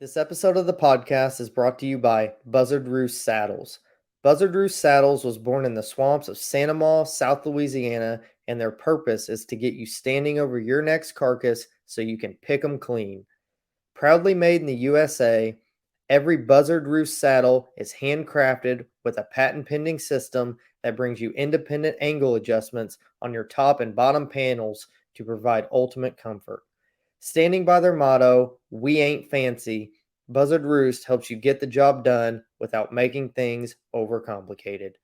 This episode of the podcast is brought to you by Buzzard Roost Saddles. Buzzard Roost Saddles was born in the swamps of Santa Maria, South Louisiana, and their purpose is to get you standing over your next carcass so you can pick 'em clean. Proudly made in the USA, every Buzzard Roost saddle is handcrafted with a patent-pending system that brings you independent angle adjustments on your top and bottom panels to provide ultimate comfort. Standing by their motto, "We ain't fancy," Buzzard Roost helps you get the job done without making things overcomplicated.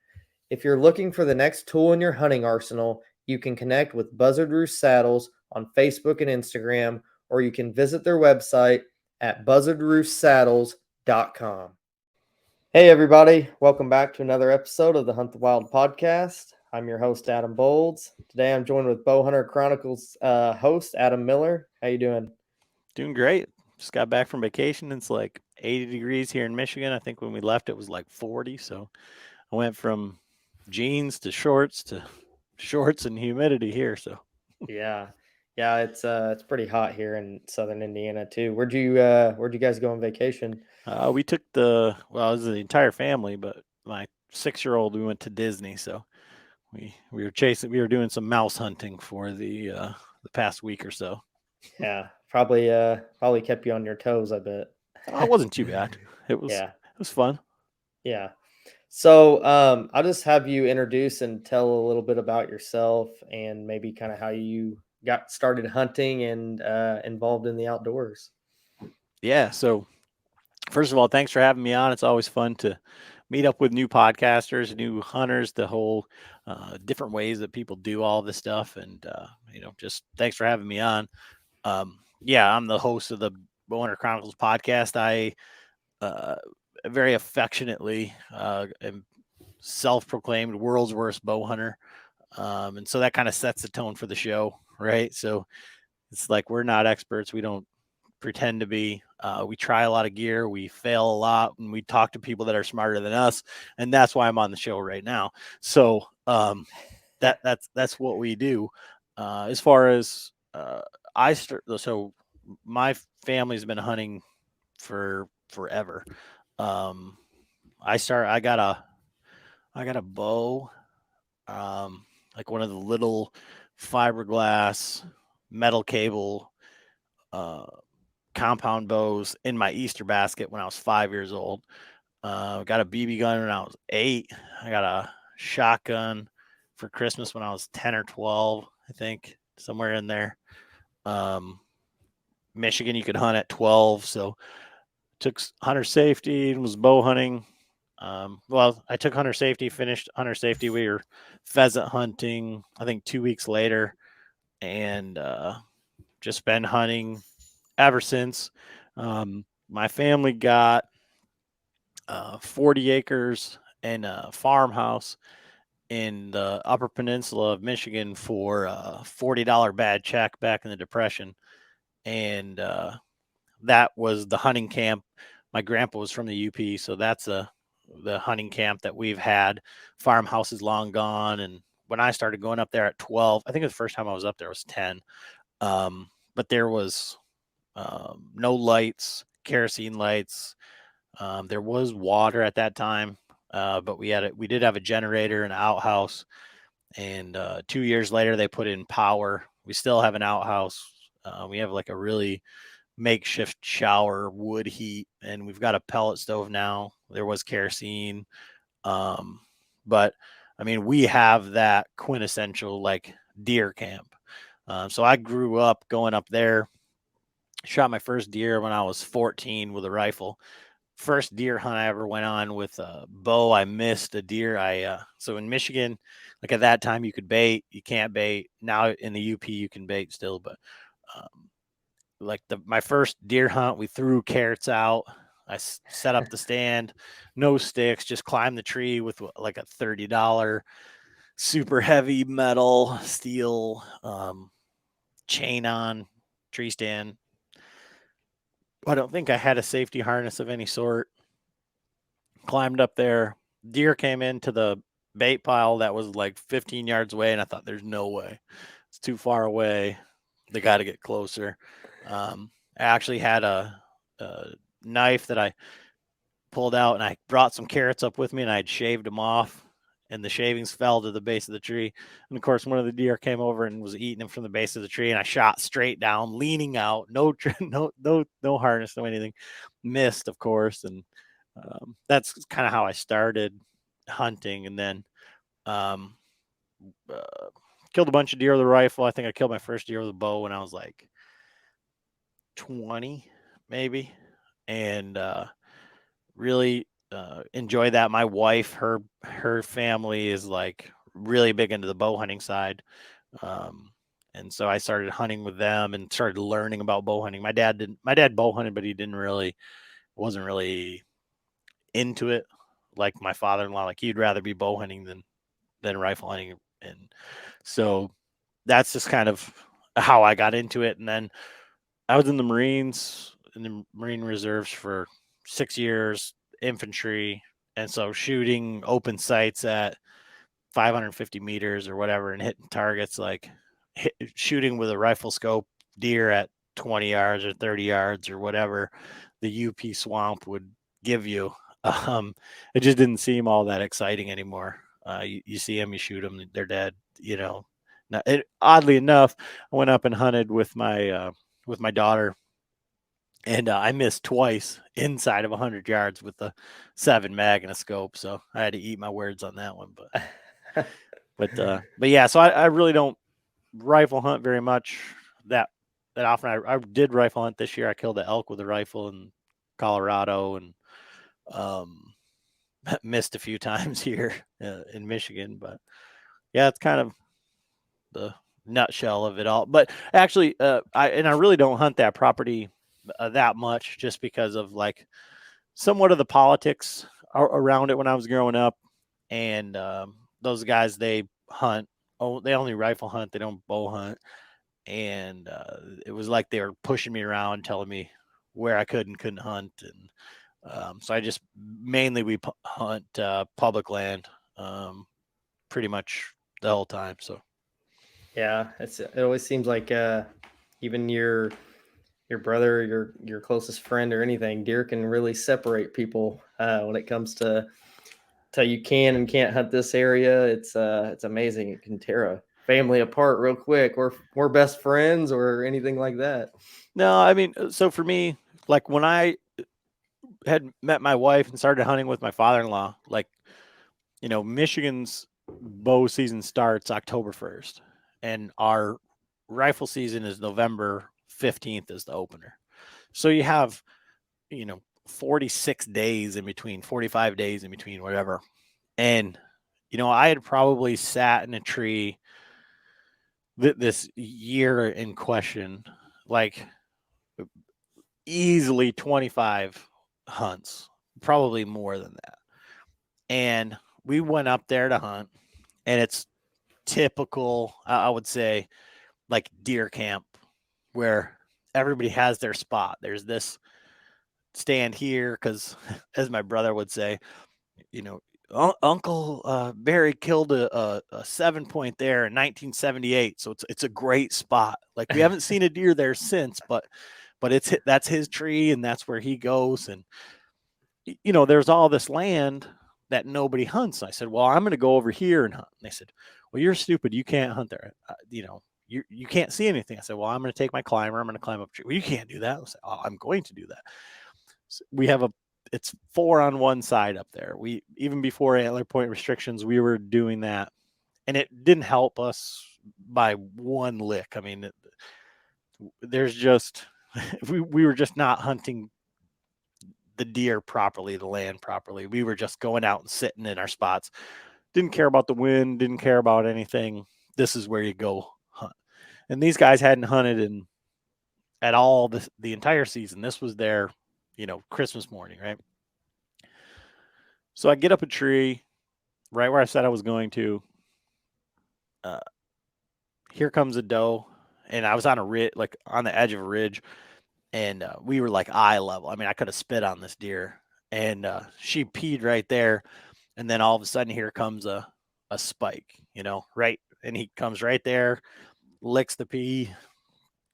If you're looking for the next tool in your hunting arsenal, you can connect with Buzzard Roost Saddles on Facebook and Instagram, or you can visit their website at buzzardroostsaddles.com. Hey, everybody. Welcome back to another episode of the Hunt the Wild podcast. I'm your host, Adam Bowlds. Today I'm joined with Bowhunter Chronicles host, Adam Miller. How you doing? Doing great. Just got back from vacation. It's like 80 degrees here in Michigan. I think when we left, it was like 40. So I went from jeans to shorts and humidity here. So Yeah. Yeah, it's pretty hot here in southern Indiana too. Where'd you guys go on vacation? we took it was the entire family, but my 6-year-old, we went to Disney. So we were doing some mouse hunting for the past week or so. Yeah, probably kept you on your toes, I bet. Oh, it wasn't too bad. It was Yeah. it was fun. Yeah. So I'll just have you introduce and tell a little bit about yourself and maybe kind of how you got started hunting and involved in the outdoors. Yeah. So first of all, thanks for having me on. It's always fun to meet up with new podcasters, new hunters, the whole different ways that people do all this stuff. And, just thanks for having me on. Yeah, I'm the host of the Bowhunter Chronicles podcast. I very affectionately am self-proclaimed world's worst bow hunter. And so that kind of sets the tone for the show, right? So it's like we're not experts. We don't pretend to be. We try a lot of gear, we fail a lot, and we talk to people that are smarter than us, and that's why I'm on the show right now. So that's what we do. As far as so my family's been hunting for forever. Um, I got a bow, like one of the little fiberglass metal cable compound bows in my Easter basket when I was 5 years old. Got a BB gun when I was 8. I got a shotgun for Christmas when I was 10 or 12, I think, somewhere in there. Michigan, you could hunt at 12, so took hunter safety and was bow hunting. I took hunter safety, finished hunter safety. We were pheasant hunting, I think 2 weeks later, and just been hunting ever since. My family got 40 acres and a farmhouse in the Upper Peninsula of Michigan for a $40 bad check back in the Depression. And that was the hunting camp. My grandpa was from the UP, so that's the hunting camp that we've had. Farmhouse is long gone. And when I started going up there at 12, I think the first time I was up there was 10. But there was no lights, kerosene lights. There was water at that time, but we did have a generator and an outhouse. And 2 years later, they put in power. We still have an outhouse. We have like a really makeshift shower, wood heat, and we've got a pellet stove now. There was kerosene, but I mean, we have that quintessential like deer camp. So I grew up going up there. Shot my first deer when I was 14 with a rifle. First deer hunt I ever went on with a bow. I missed a deer. So in Michigan, like at that time, you could bait. You can't bait now. In the UP, you can bait still, but like my first deer hunt, we threw carrots out. I set up the stand, no sticks, just climbed the tree with like a $30 super heavy metal steel chain on tree stand. I don't think I had a safety harness of any sort. Climbed up there. Deer came into the bait pile that was like 15 yards away, and I thought, there's no way. It's too far away. They got to get closer. I actually had a knife that I pulled out, and I brought some carrots up with me, and I had shaved them off, and the shavings fell to the base of the tree. And of course, one of the deer came over and was eating them from the base of the tree, and I shot straight down, leaning out, no harness, no anything. Missed, of course, and that's kind of how I started hunting, and then um, uh, killed a bunch of deer with a rifle. I think I killed my first deer with a bow when I was like 20, maybe, and really enjoy that. My wife, her family is like really big into the bow hunting side, um, and so I started hunting with them and started learning about bow hunting. My dad didn't. My dad bow hunted, but he didn't really wasn't really into it like my father-in-law. Like he'd rather be bow hunting than rifle hunting, and so that's just kind of how I got into it. And then I was in the Marines, in the Marine Reserves for 6 years, infantry, and so shooting open sights at 550 meters or whatever, and hitting targets like shooting with a rifle scope deer at 20 yards or 30 yards or whatever the UP swamp would give you. Um, it just didn't seem all that exciting anymore. You see them, you shoot them, they're dead. You know. Now, oddly enough, I went up and hunted with my daughter, and I missed twice inside of 100 yards with the 7 mag and a scope. So I had to eat my words on that one. But yeah, so I really don't rifle hunt very much that often. I did rifle hunt this year. I killed an elk with a rifle in Colorado, and um, missed a few times here in Michigan. But yeah, it's kind of the nutshell of it all. But actually, I really don't hunt that property that much, just because of like somewhat of the politics around it when I was growing up. And those guys, they hunt. Oh, they only rifle hunt. They don't bow hunt. And it was like they were pushing me around, telling me where I could and couldn't hunt. And so I just mainly we hunt public land, pretty much the whole time. So Yeah, it always seems like even your brother, your closest friend, or anything, deer can really separate people when it comes to you can and can't hunt this area. It's amazing. It can tear a family apart real quick. We're best friends or anything like that. no, I mean, so for me, like when I had met my wife and started hunting with my father-in-law, like, Michigan's bow season starts October 1st, and our rifle season is November 15th is the opener. So you have, 46 days in between, 45 days in between, whatever. And, I had probably sat in a tree this year in question, like easily 25 hunts, probably more than that. And we went up there to hunt, and it's typical, I would say, like deer camp, where everybody has their spot. There's this stand here because, as my brother would say, you know, Uncle Barry killed a 7 point there in 1978, so it's a great spot. Like we haven't seen a deer there since, but that's his tree and that's where he goes. And there's all this land that nobody hunts. I said, well, I'm going to go over here and hunt. And they said, well, you're stupid. You can't hunt there. You can't see anything. I said, well, I'm going to take my climber. I'm going to climb up a tree. Well, you can't do that. I said, oh, I'm going to do that. So we have it's 4 on one side up there. We, even before antler point restrictions, we were doing that, and it didn't help us by one lick. I mean, there's just, we were just not hunting the deer properly, the land properly. We were just going out and sitting in our spots. Didn't care about the wind, didn't care about anything. This is where you go hunt. And these guys hadn't hunted at all the entire season. This was their, Christmas morning, right? So I get up a tree right where I said I was going to. Uh, Here comes a doe, and I was on a ridge, like on the edge of a ridge, and we were like eye level. I mean, I could have spit on this deer, and she peed right there. And then all of a sudden, here comes a spike, right, and he comes right there, licks the pee,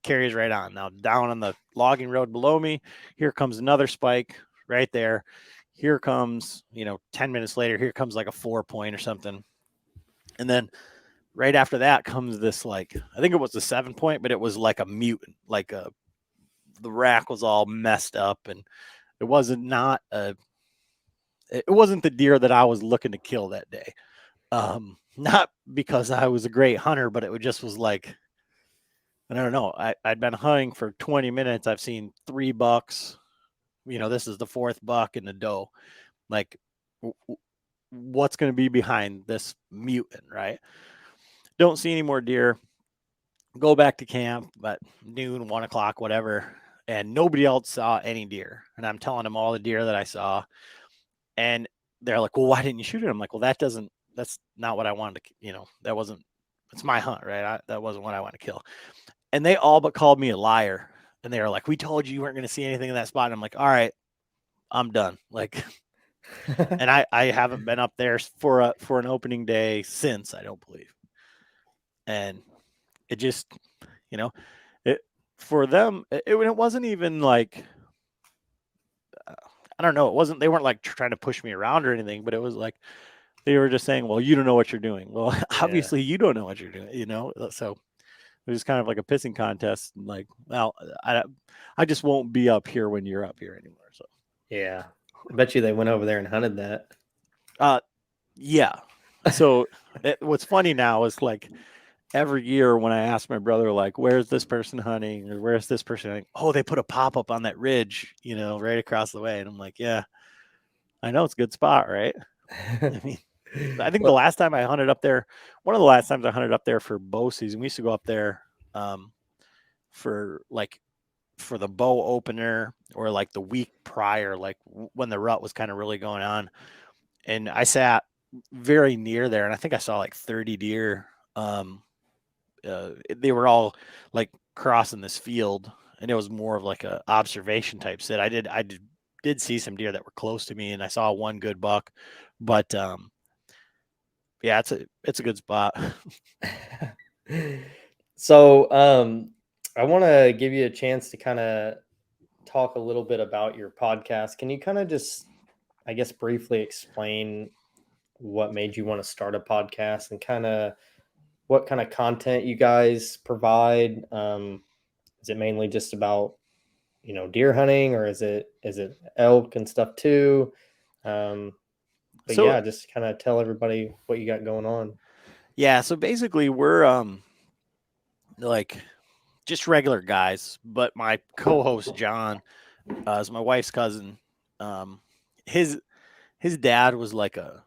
carries right on. Now down on the logging road below me, here comes another spike right there. Here comes, 10 minutes later, here comes like a 4-point or something. And then right after that comes this, like, I think it was a 7-point, but it was like a mutant, the rack was all messed up, and it wasn't the deer that I was looking to kill that day. Not because I was a great hunter, but it just was like, I don't know. I'd been hunting for 20 minutes. I've seen 3 bucks. This is the 4th buck in the doe. Like, what's going to be behind this mutant, right? Don't see any more deer. Go back to camp at noon, 1 o'clock, whatever, and nobody else saw any deer. And I'm telling them all the deer that I saw, and they're like, "Well, why didn't you shoot it?" I'm like, "Well, that's not what I wanted to. That wasn't. It's my hunt, right? That wasn't what I want to kill." And they all but called me a liar. And they were like, "We told you weren't going to see anything in that spot." And I'm like, "All right, I'm done." Like, and I haven't been up there for an opening day since, I don't believe. And it just, you know, it for them, it wasn't even like, I don't know, they weren't like trying to push me around or anything, but it was like they were just saying, "Well, you don't know what you're doing." Well, Yeah. obviously you don't know what you're doing. So it was kind of like a pissing contest. Like, well, I just won't be up here when you're up here anymore. So, Yeah. I bet you they went over there and hunted that. yeah. So what's funny now is, like, every year when I ask my brother, like, "Where's this person hunting?" or "Where's this person hunting?" "Oh, they put a pop up on that ridge, right across the way." And I'm like, "Yeah, I know it's a good spot, right?" I mean, I think the Well, last time I hunted up there, one of the last times I hunted up there for bow season, we used to go up there, for like for the bow opener, or like the week prior, like when the rut was kind of really going on. And I sat very near there, and I think I saw like 30 deer. They were all like crossing this field, and it was more of like a observation type sit. I did see some deer that were close to me, and I saw one good buck, but yeah, it's a good spot. so I want to give you a chance to kind of talk a little bit about your podcast. Can you kind of just, I guess, briefly explain what made you want to start a podcast and kind of what kind of content you guys provide? Is it mainly just about, deer hunting, or is it elk and stuff too? Um, but So yeah, just kind of tell everybody what you got going on. yeah, so basically we're like just regular guys, but my co-host John, is my wife's cousin. Um, his his dad was like a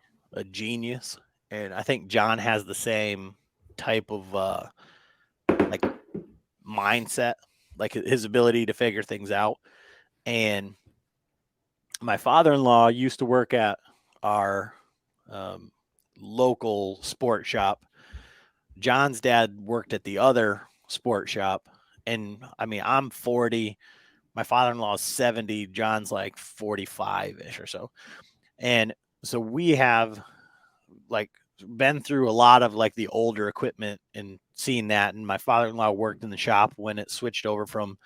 genius, and I think John has the same type of like mindset, like his ability to figure things out. And my father-in-law used to work at our um, local sport shop. John's dad worked at the other sport shop, and I mean, I'm 40. My father-in-law is 70. John's like 45 ish or so. And so we have, like, been through a lot of like the older equipment and seen that. And my father-in-law worked in the shop when it switched over from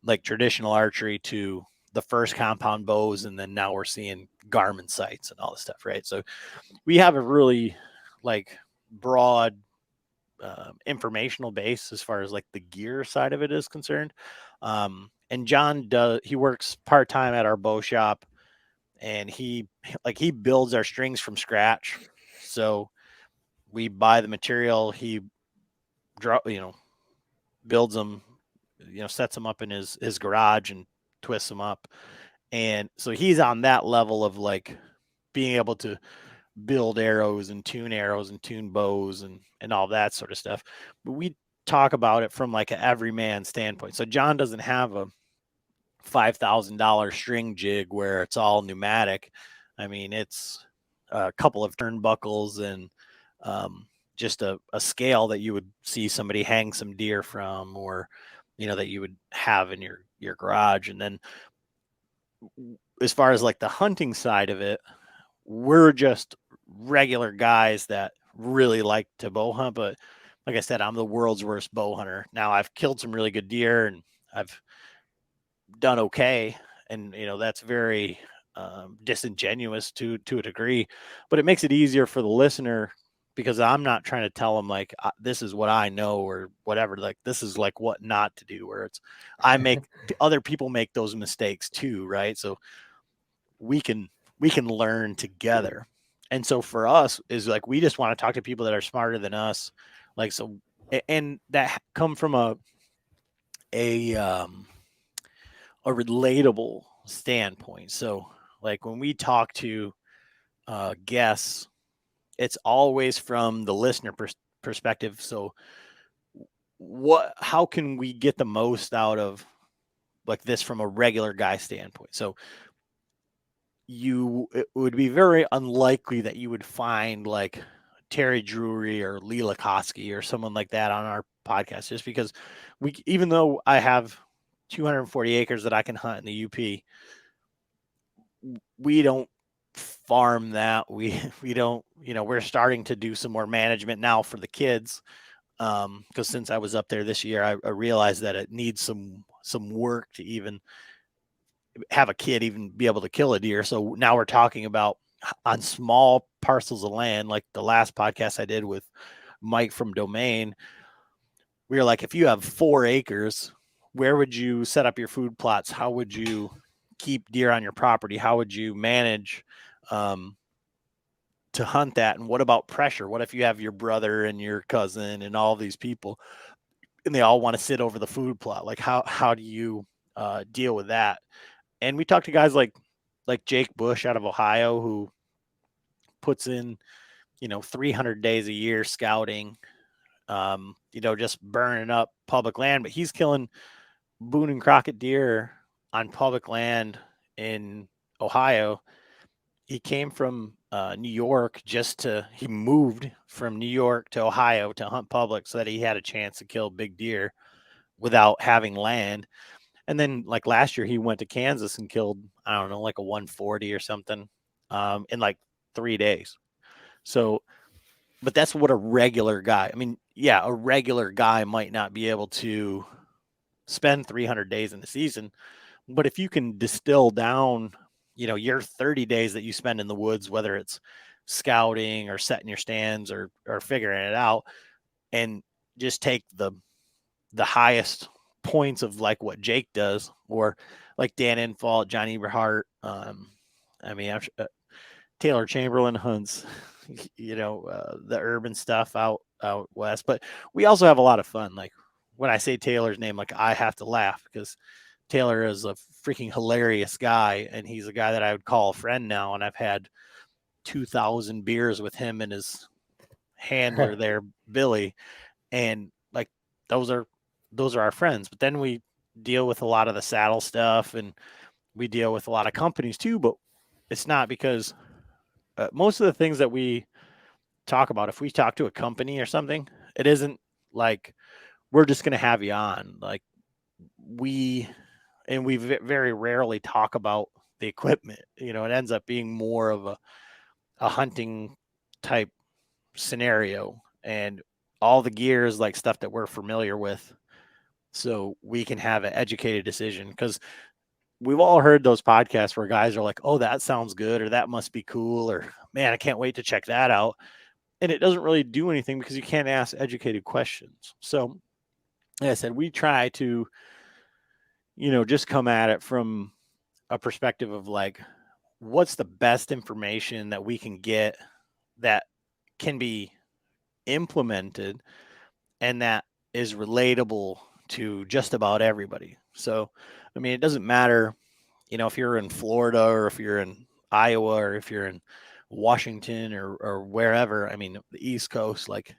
like traditional archery to the first compound bows. And then now we're seeing Garmin sights and all this stuff. Right. So we have a really, like, broad informational base as far as like the gear side of it is concerned. And he works part-time at our bow shop, and he builds our strings from scratch. So we buy the material, he draw, builds them, sets them up in his garage and twists them up. And so he's on that level of like being able to build arrows and tune bows and all that sort of stuff. But we talk about it from like an everyman standpoint. So John doesn't have a $5,000 string jig where it's all pneumatic. I mean, it's a couple of turnbuckles and just a scale that you would see somebody hang some deer from, or that you would have in your garage. And then as far as like the hunting side of it, we're just regular guys that really like to bow hunt. But like I said, I'm the world's worst bow hunter. Now I've killed some really good deer and I've done okay, and that's very disingenuous to a degree, but it makes it easier for the listener because I'm not trying to tell them like this is what I know or whatever. Like this is like what not to do. Where it's I make other people make those mistakes too, right? So we can learn together. And so for us is like we just want to talk to people that are smarter than us, like so, and that come from a um, a relatable standpoint. So, like when we talk to guests, it's always from the listener perspective. So, how can we get the most out of like this from a regular guy standpoint? So, it would be very unlikely that you would find like Terry Drury or Lee Lakoski or someone like that on our podcast, just because even though I have 240 acres that I can hunt in the UP, we don't farm that. We don't, we're starting to do some more management now for the kids. Because since I was up there this year, I realized that it needs some work to even have a kid even be able to kill a deer. So now we're talking about on small parcels of land, like the last podcast I did with Mike from Domain. We were like, if you have 4 acres, where would you set up your food plots? How would you keep deer on your property? How would you manage um, to hunt that? And what about pressure? What if you have your brother and your cousin and all these people, and they all want to sit over the food plot? Like how do you deal with that? And we talked to guys like Jake Bush out of Ohio, who puts in 300 days a year scouting, just burning up public land, but he's killing Boone and Crockett deer on public land in Ohio. He came from New York he moved from New York to Ohio to hunt public so that he had a chance to kill big deer without having land. And then like last year, he went to Kansas and killed, I don't know, like a 140 or something in like 3 days. So, but that's what a regular guy, I mean, yeah, a regular guy might not be able to spend 300 days in the season. But if you can distill down, your 30 days that you spend in the woods, whether it's scouting or setting your stands or figuring it out, and just take the highest points of like what Jake does, or like Dan Infalt, John Eberhart. I mean, Taylor Chamberlain hunts, the urban stuff out west. But we also have a lot of fun. Like when I say Taylor's name, like I have to laugh because Taylor is a freaking hilarious guy, and he's a guy that I would call a friend now. And I've had 2,000 beers with him and his handler there, Billy, and like those are our friends. But then we deal with a lot of the saddle stuff, and we deal with a lot of companies too. But it's not because most of the things that we talk about, if we talk to a company or something, it isn't like we're just going to have you on. Like we very rarely talk about the equipment. It ends up being more of a hunting type scenario, and all the gear is like stuff that we're familiar with, so we can have an educated decision. Because we've all heard those podcasts where guys are like, oh, that sounds good, or that must be cool, or man, I can't wait to check that out. And it doesn't really do anything because you can't ask educated questions. So like I said, we try to just come at it from a perspective of like, what's the best information that we can get that can be implemented and that is relatable to just about everybody. So, I mean, it doesn't matter, if you're in Florida or if you're in Iowa or if you're in Washington or wherever. I mean, the East Coast, like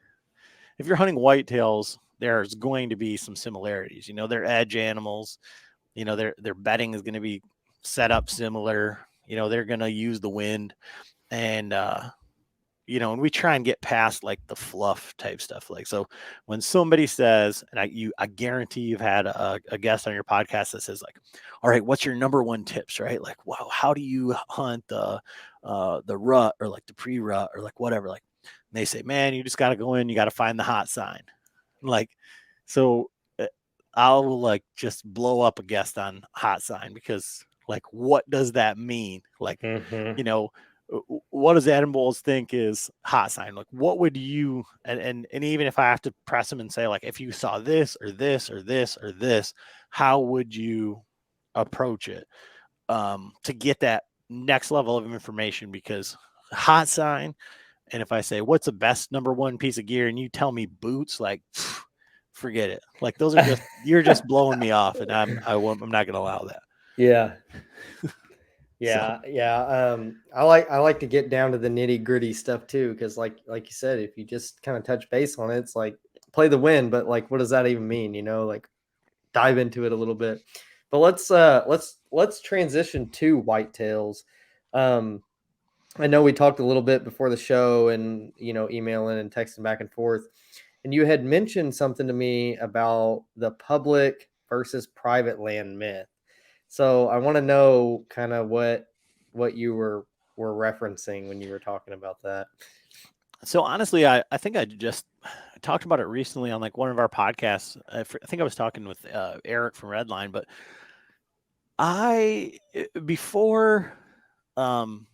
if you're hunting whitetails, there's going to be some similarities. They're edge animals. Their bedding is going to be set up similar. They're going to use the wind, and and we try and get past like the fluff type stuff. Like, so when somebody says, and I guarantee you've had a guest on your podcast that says like, all right, what's your number one tips, right? Like, wow, how do you hunt the rut or like the pre-rut or like whatever? Like, and they say, man, you just got to go in, you got to find the hot sign. Like, so I'll like just blow up a guest on hot sign because like, what does that mean? Like, Mm-hmm. you know, what does Adam Bowles think is hot sign? Like, what would you, and even if I have to press him and say, like, if you saw this or this or this or this, how would you approach it to get that next level of information? Because hot sign, and if I say, what's the best number one piece of gear, and you tell me boots, like, forget it. Like, those are just, you're just blowing me off, and I'm not going to allow that. Yeah. So, Yeah. I like to get down to the nitty gritty stuff too, because like you said, if you just kind of touch base on it, it's like play the win, but like, what does that even mean? Like dive into it a little bit. But let's transition to whitetails. Um, I know we talked a little bit before the show, and emailing and texting back and forth, and you had mentioned something to me about the public versus private land myth. So I want to know kind of what you were referencing when you were talking about that. so honestly, I think I just talked about it recently on like one of our podcasts. I think I was talking with Eric from Redline, but I um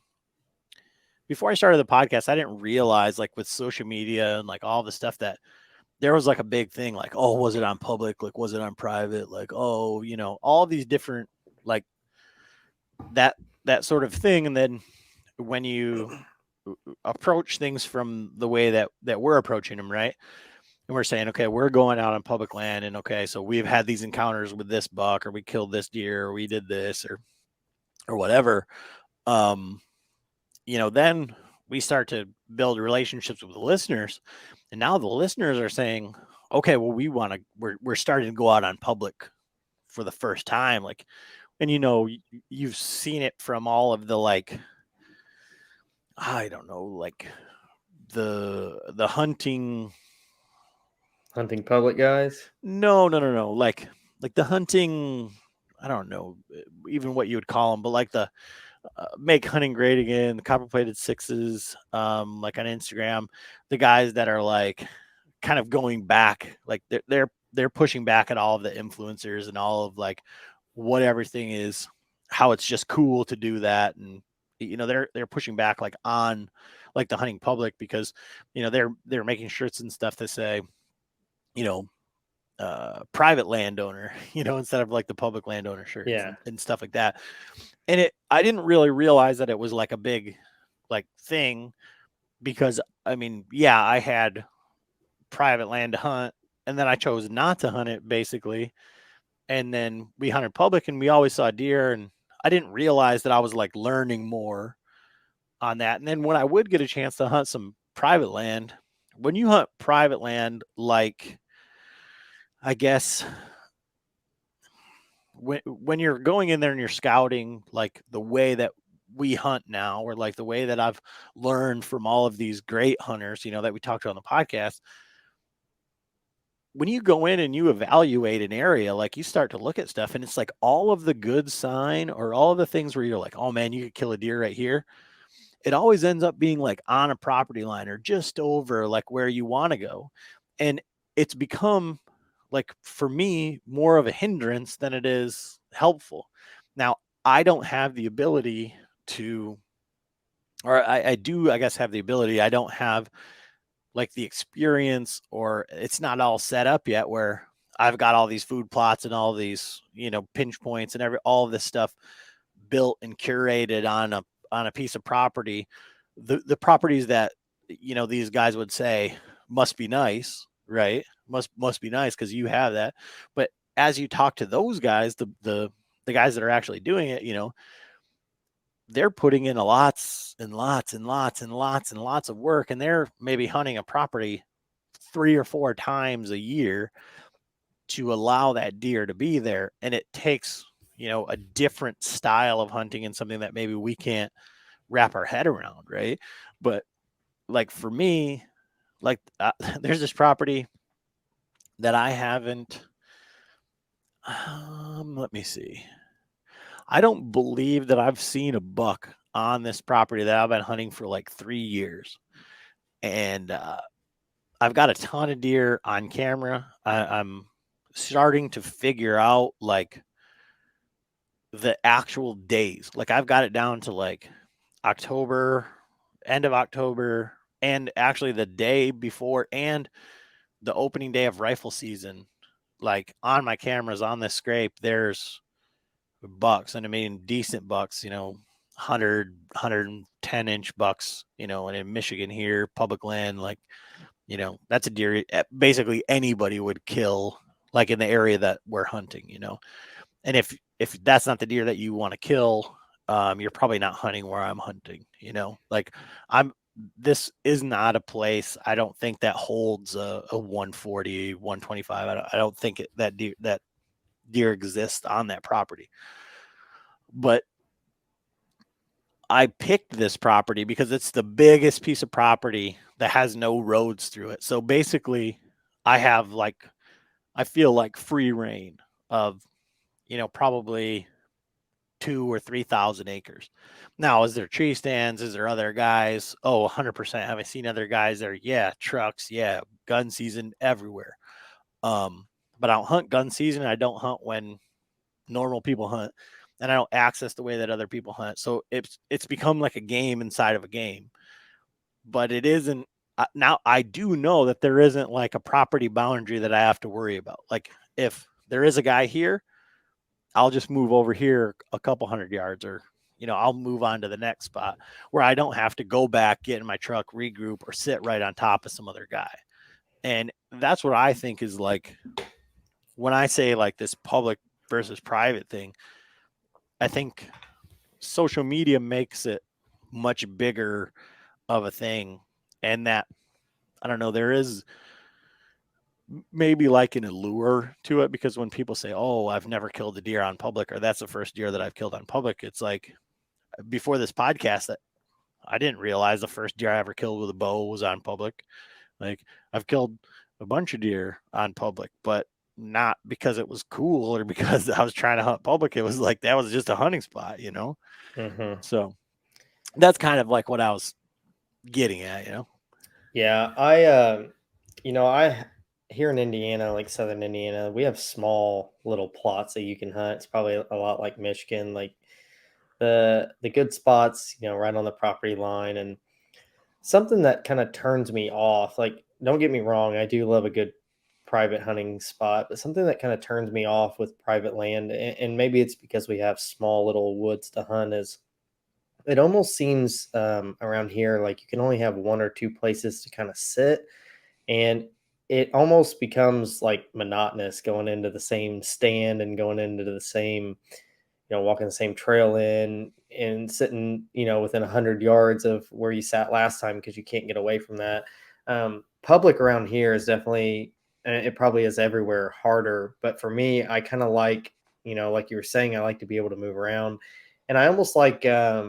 before I started the podcast, I didn't realize like with social media and like all the stuff that there was like a big thing, like, oh, was it on public? Like, was it on private? Like, oh, all these different like that sort of thing. And then when you approach things from the way that we're approaching them, right? And we're saying, okay, we're going out on public land, and okay, so we've had these encounters with this buck, or we killed this deer, or we did this, or whatever. Um, then we start to build relationships with the listeners, and now the listeners are saying, okay, well, we're starting to go out on public for the first time, like, and you've seen it from all of the like, I don't know, like the hunting. Hunting public guys. No, like the hunting. I don't know even what you would call them, but like the make hunting great again, the copper plated sixes, like on Instagram, the guys that are like kind of going back, like they're pushing back at all of the influencers and all of like what everything is, how it's just cool to do that, and they're pushing back like on like the hunting public because they're making shirts and stuff that say you know private landowner, instead of like the public landowner shirts Yeah. and stuff like that. And I didn't really realize that it was like a big like thing because I mean, yeah, I had private land to hunt and then I chose not to hunt it basically. And then we hunted public and we always saw deer, and I didn't realize that I was like learning more on that. And then when I would get a chance to hunt some private land, when you hunt private land, like I guess when you're going in there and you're scouting like the way that we hunt now, or like the way that I've learned from all of these great hunters, that we talked to on the podcast, when you go in and you evaluate an area, like you start to look at stuff and it's like all of the good sign or all of the things where you're like, oh man, you could kill a deer right here. It always ends up being like on a property line or just over like where you want to go. And it's become like for me more of a hindrance than it is helpful. Now, I don't have the ability to, or I do, I guess, have the ability. I don't have like the experience, or it's not all set up yet where I've got all these food plots and all these, pinch points and all of this stuff built and curated on a piece of property. The properties that these guys would say must be nice, right? Must be nice because you have that. But as you talk to those guys, the guys that are actually doing it, they're putting in lots and lots and lots and lots and lots of work, and they're maybe hunting a property 3 or 4 times a year to allow that deer to be there. And it takes, a different style of hunting and something that maybe we can't wrap our head around, right? But like for me, like there's this property that I haven't. Let me see. I don't believe that I've seen a buck on this property that I've been hunting for like 3 years, and I've got a ton of deer on camera. I'm starting to figure out like the actual days. Like I've got it down to like October, end of October, and actually the day before and the opening day of rifle season. Like on my cameras on this scrape, there's bucks, and I mean decent bucks, 110 inch bucks, and in Michigan here, public land, like, that's a deer basically anybody would kill, like in the area that we're hunting. And if that's not the deer that you want to kill, you're probably not hunting where I'm hunting. Like I'm this is not a place I don't think that holds a 140, 125. I don't think that deer exists on that property. But I picked this property because it's the biggest piece of property that has no roads through it. So basically, I have like I feel like free reign of probably 2 or 3 thousand acres. Now, is there tree stands? Is there other guys? Oh, 100%. Have I seen other guys there? Yeah, trucks. Yeah, gun season everywhere. But I don't hunt gun season. I don't hunt when normal people hunt, and I don't access the way that other people hunt. So it's become like a game inside of a game. But it isn't. Now I do know that there isn't like a property boundary that I have to worry about. Like if there is a guy here, I'll just move over here a couple hundred yards, or I'll move on to the next spot where I don't have to go back, get in my truck, regroup, or sit right on top of some other guy. And that's what I think is like when I say like this public versus private thing. I think social media makes it much bigger of a thing, and that I don't know, there is maybe like an allure to it, because when people say, "Oh, I've never killed a deer on public," or "That's the first deer that I've killed on public," it's like before this podcast that I didn't realize the first deer I ever killed with a bow was on public. Like I've killed a bunch of deer on public, but not because it was cool or because I was trying to hunt public. It was like that was just a hunting spot. Mhm. So that's kind of like what I was getting at. Yeah, I here in Indiana, like Southern Indiana, we have small little plots that you can hunt. It's probably a lot like Michigan, like the good spots, right on the property line. And something that kind of turns me off, like, don't get me wrong, I do love a good private hunting spot, but something that kind of turns me off with private land, and maybe it's because we have small little woods to hunt, is it almost seems around here like you can only have one or two places to kind of sit, and it almost becomes like monotonous going into the same stand and going into the same, walking the same trail in and sitting, within 100 yards of where you sat last time because you can't get away from that. Public around here is definitely, and it probably is everywhere, harder. But for me, I kind of like, like you were saying, I like to be able to move around, and I almost like, I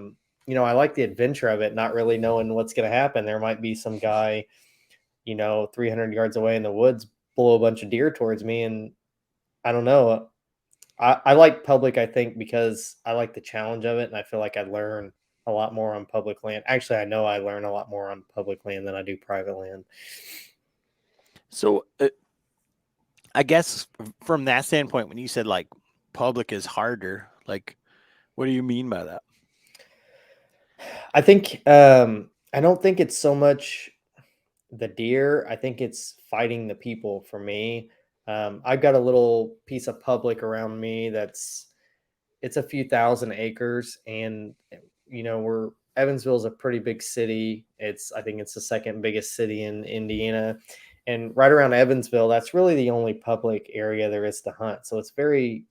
like the adventure of it, not really knowing what's going to happen. There might be some guy, 300 yards away in the woods, blow a bunch of deer towards me, and I don't know. I like public, I think, because I like the challenge of it, and I feel like I learn a lot more on public land. Actually, I know I learn a lot more on public land than I do private land. So I guess from that standpoint, when you said like public is harder, like what do you mean by that? I think I don't think it's so much the deer. I think it's fighting the people for me. I've got a little piece of public around me that's it's a few thousand acres, and we're Evansville is a pretty big city. I think it's the second biggest city in Indiana, and right around Evansville, that's really the only public area there is to hunt. So it's very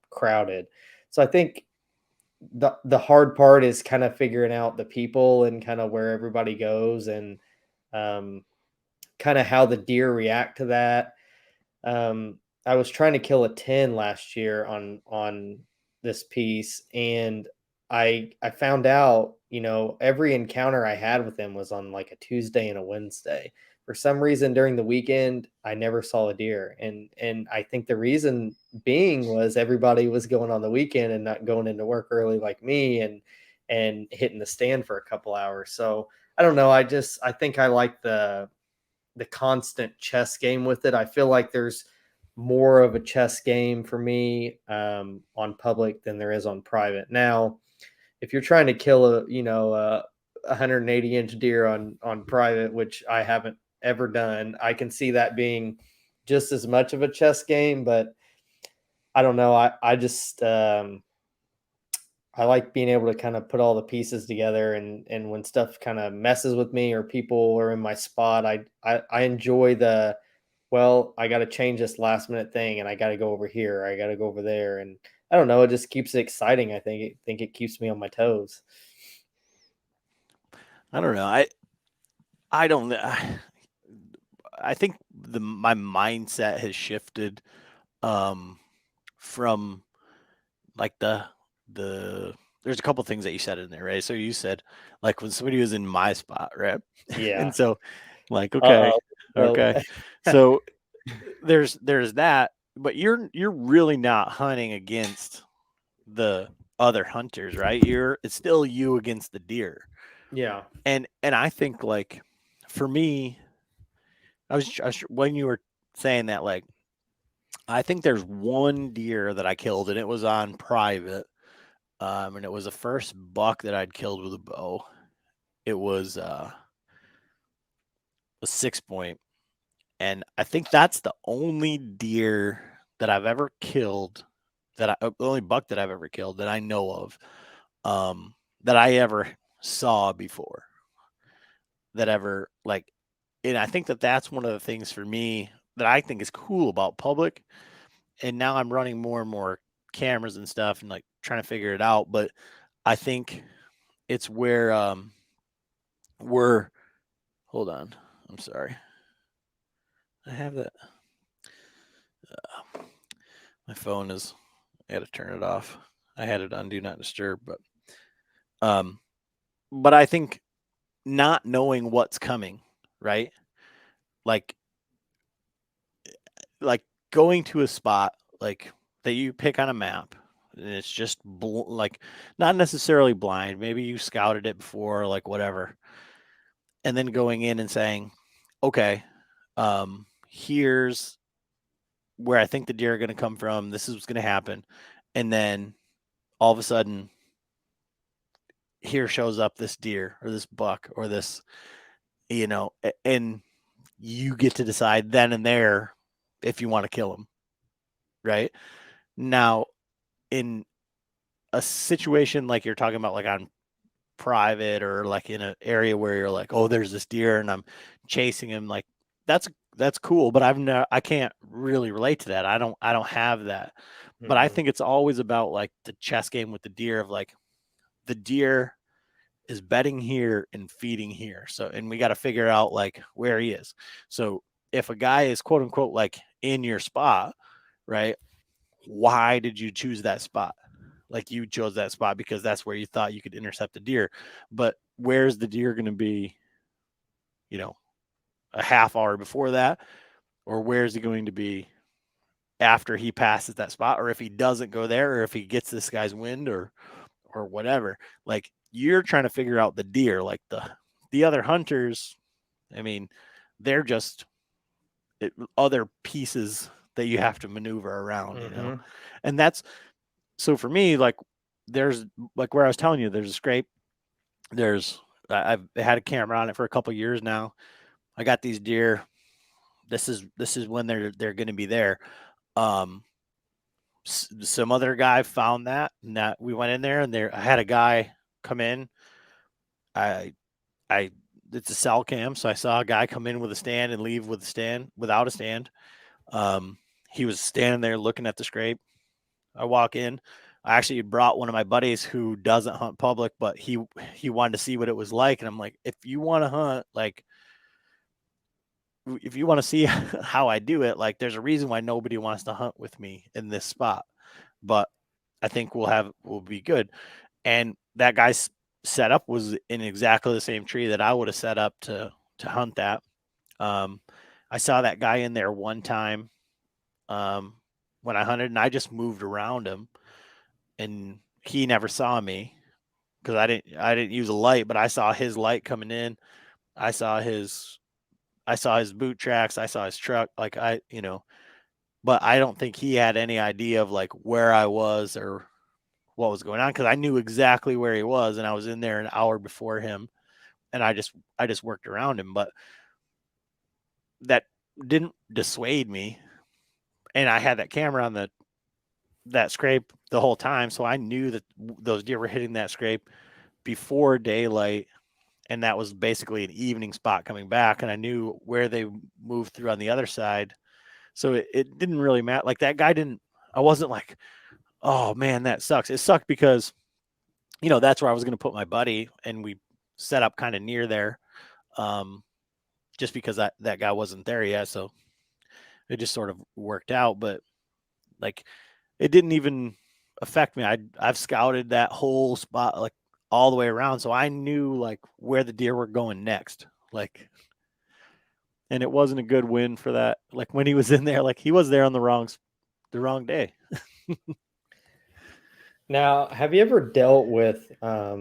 crowded. So I think the hard part is kind of figuring out the people and kind of where everybody goes, and um, kind of how the deer react to that. I was trying to kill a 10 last year on this piece, and I found out, every encounter I had with him was on like a Tuesday and a Wednesday. For some reason during the weekend, I never saw a deer. And I think the reason being was everybody was going on the weekend and not going into work early like me, and hitting the stand for a couple hours. So I don't know. I think I like the constant chess game with it. I feel like there's more of a chess game for me on public than there is on private. Now, if you're trying to kill a 180-inch deer on private, which I haven't ever done, I can see that being just as much of a chess game. But I don't know. I just I like being able to kind of put all the pieces together, and when stuff kind of messes with me or people are in my spot, I enjoy the, well, I got to change this last minute thing and I got to go over here, I got to go over there, and I don't know, it just keeps it exciting. I think it keeps me on my toes. I don't know. I don't. I think my mindset has shifted from like the there's a couple things that you said in there, right? So you said like when somebody was in my spot, right? Yeah. And so like Uh-oh. Well, okay. So there's that, but you're really not hunting against the other hunters, right? It's still you against the deer. yeah. And I think like for me, I was when you were saying that, like I think there's one deer that I killed and it was on private. And it was the first buck that I'd killed with a bow. It was a 6 point. And I think that's the only deer that I've ever killed the only buck that I've ever killed that I know of, that I ever saw before, that ever like, and I think that that's one of the things for me that I think is cool about public. And now I'm running more and more cameras and stuff and like trying to figure it out. But I think it's where we're, hold on, I'm sorry. I have that. My phone is, I got to turn it off. I had it on do not disturb, um, but I think not knowing what's coming, right? Like, like going to a spot like that you pick on a map, and it's just like not necessarily blind. Maybe you scouted it before, like whatever, and then going in and saying, okay, here's where I think the deer are going to come from. This is what's going to happen, and then all of a sudden, here shows up this deer or this buck or this, and you get to decide then and there if you want to kill him. Right now, in a situation like you're talking about, like on private or like in an area where you're like, oh, there's this deer and I'm chasing him, like that's that's cool, but I can't really relate to that. I don't have that. But I Mhm. think it's always about like the chess game with the deer of like the deer is bedding here and feeding here. So, and we got to figure out like where he is. So, if a guy is quote unquote like in your spot, right? Why did you choose that spot? Like you chose that spot because that's where you thought you could intercept a deer. But where's the deer going to be, you know, a half hour before that? Or where's he going to be after he passes that spot? Or if he doesn't go there, or if he gets this guy's wind or whatever. Like you're trying to figure out the deer. Like the other hunters, I mean, they're just other pieces that you have to maneuver around, Mhm. And that's so for me, like there's like where I was telling you, there's a scrape. There's I've had a camera on it for a couple years now. I got these deer. This is when they're going to be there. Um, some other guy found that, and that we went in there, and there I had a guy come in. I I it's a cell cam, so I saw a guy come in with a stand and leave with a stand without a stand. Um, he was standing there looking at the scrape. I walk in. I actually brought one of my buddies who doesn't hunt public, but he wanted to see what it was like, and I'm like, if you want to hunt, like, if you want to see how I do it, like, there's a reason why nobody wants to hunt with me in this spot, but I think we'll be good. And that guy's setup was in exactly the same tree that I would have set up to hunt that. Um, I saw that guy in there one time um, when I hunted, and I just moved around him, and he never saw me because I didn't use a light, but I saw his light coming in. I saw his I saw his boot tracks, I saw his truck, like but I don't think he had any idea of like where I was or what was going on, because I knew exactly where he was, and I was in there an hour before him, and I just worked around him. But that didn't dissuade me, and I had that camera on that scrape the whole time, so I knew that those deer were hitting that scrape before daylight, and that was basically an evening spot coming back, and I knew where they moved through on the other side. So it didn't really matter. Like that guy didn't. I wasn't like, oh man, that sucks. It sucked because that's where I was going to put my buddy, and we set up kind of near there, um, just because that guy wasn't there yet. So it just sort of worked out. But like, it didn't even affect me. I've scouted that whole spot like all the way around, so I knew like where the deer were going next. Like, and it wasn't a good win for that. Like when he was in there, like he was there on the wrong day. Now, have you ever dealt with I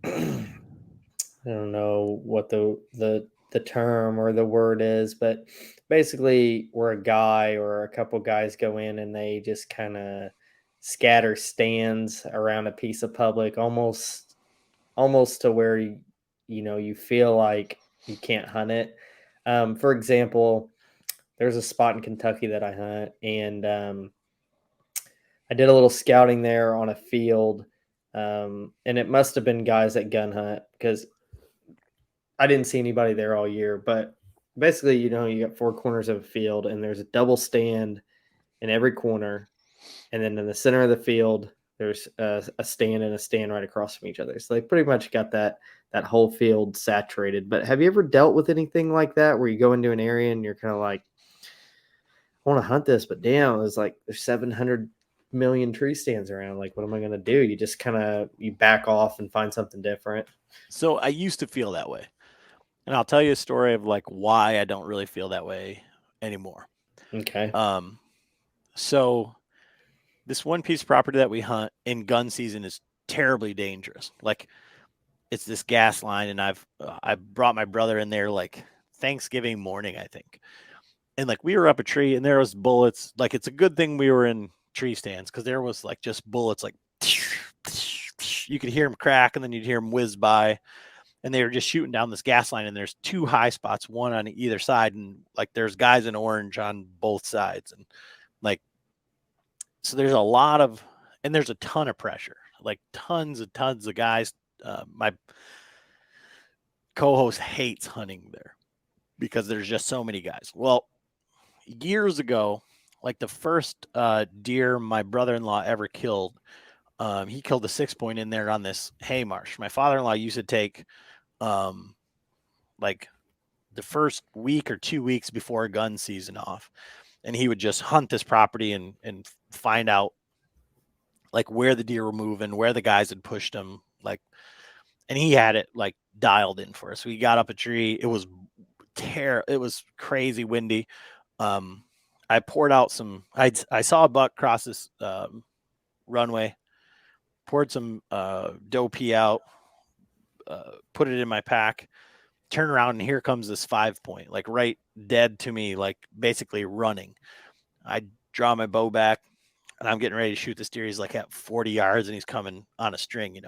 don't know what the term or the word is, but basically where a guy or a couple guys go in and they just kind of scatter stands around a piece of public, almost to where you feel like you can't hunt it. For example, there's a spot in Kentucky that I hunt, and I did a little scouting there on a field, and it must have been guys that gun hunt because I didn't see anybody there all year. But basically, you got four corners of a field, and there's a double stand in every corner, and then in the center of the field, there's a stand and a stand right across from each other. So they pretty much got that whole field saturated. But have you ever dealt with anything like that where you go into an area and you're kind of like, I want to hunt this, but damn, there's 700 million tree stands around. Like, what am I going to do? You just kind of you back off and find something different. So I used to feel that way. And I'll tell you a story of like why I don't really feel that way anymore. Okay. Um, so this one piece of property that we hunt in gun season is terribly dangerous. Like it's this gas line, and I brought my brother in there like Thanksgiving morning, I think, and like we were up a tree, and there was bullets. Like it's a good thing we were in tree stands because there was like just bullets, like you could hear them crack, and then you'd hear them whiz by, and they were just shooting down this gas line, and there's two high spots, one on either side, and like there's guys in orange on both sides, and like so there's a lot of, and there's a ton of pressure, like tons of guys. My co-host hates hunting there because there's just so many guys. Well, years ago, like the first deer my brother-in-law ever killed, he killed a 6 point in there on this hay marsh. My father-in-law used to take like the first week or 2 weeks before gun season off, and he would just hunt this property and find out like where the deer were moving, where the guys had pushed them, like, and he had it like dialed in for us. We got up a tree. It was it was crazy windy. Um, I poured out some. I saw a buck cross this runway. Poured some doe pee out. Put it in my pack. Turn around, and here comes this 5 point, like right dead to me, like basically running. I draw my bow back, and I'm getting ready to shoot this deer. He's like at 40 yards, and he's coming on a string.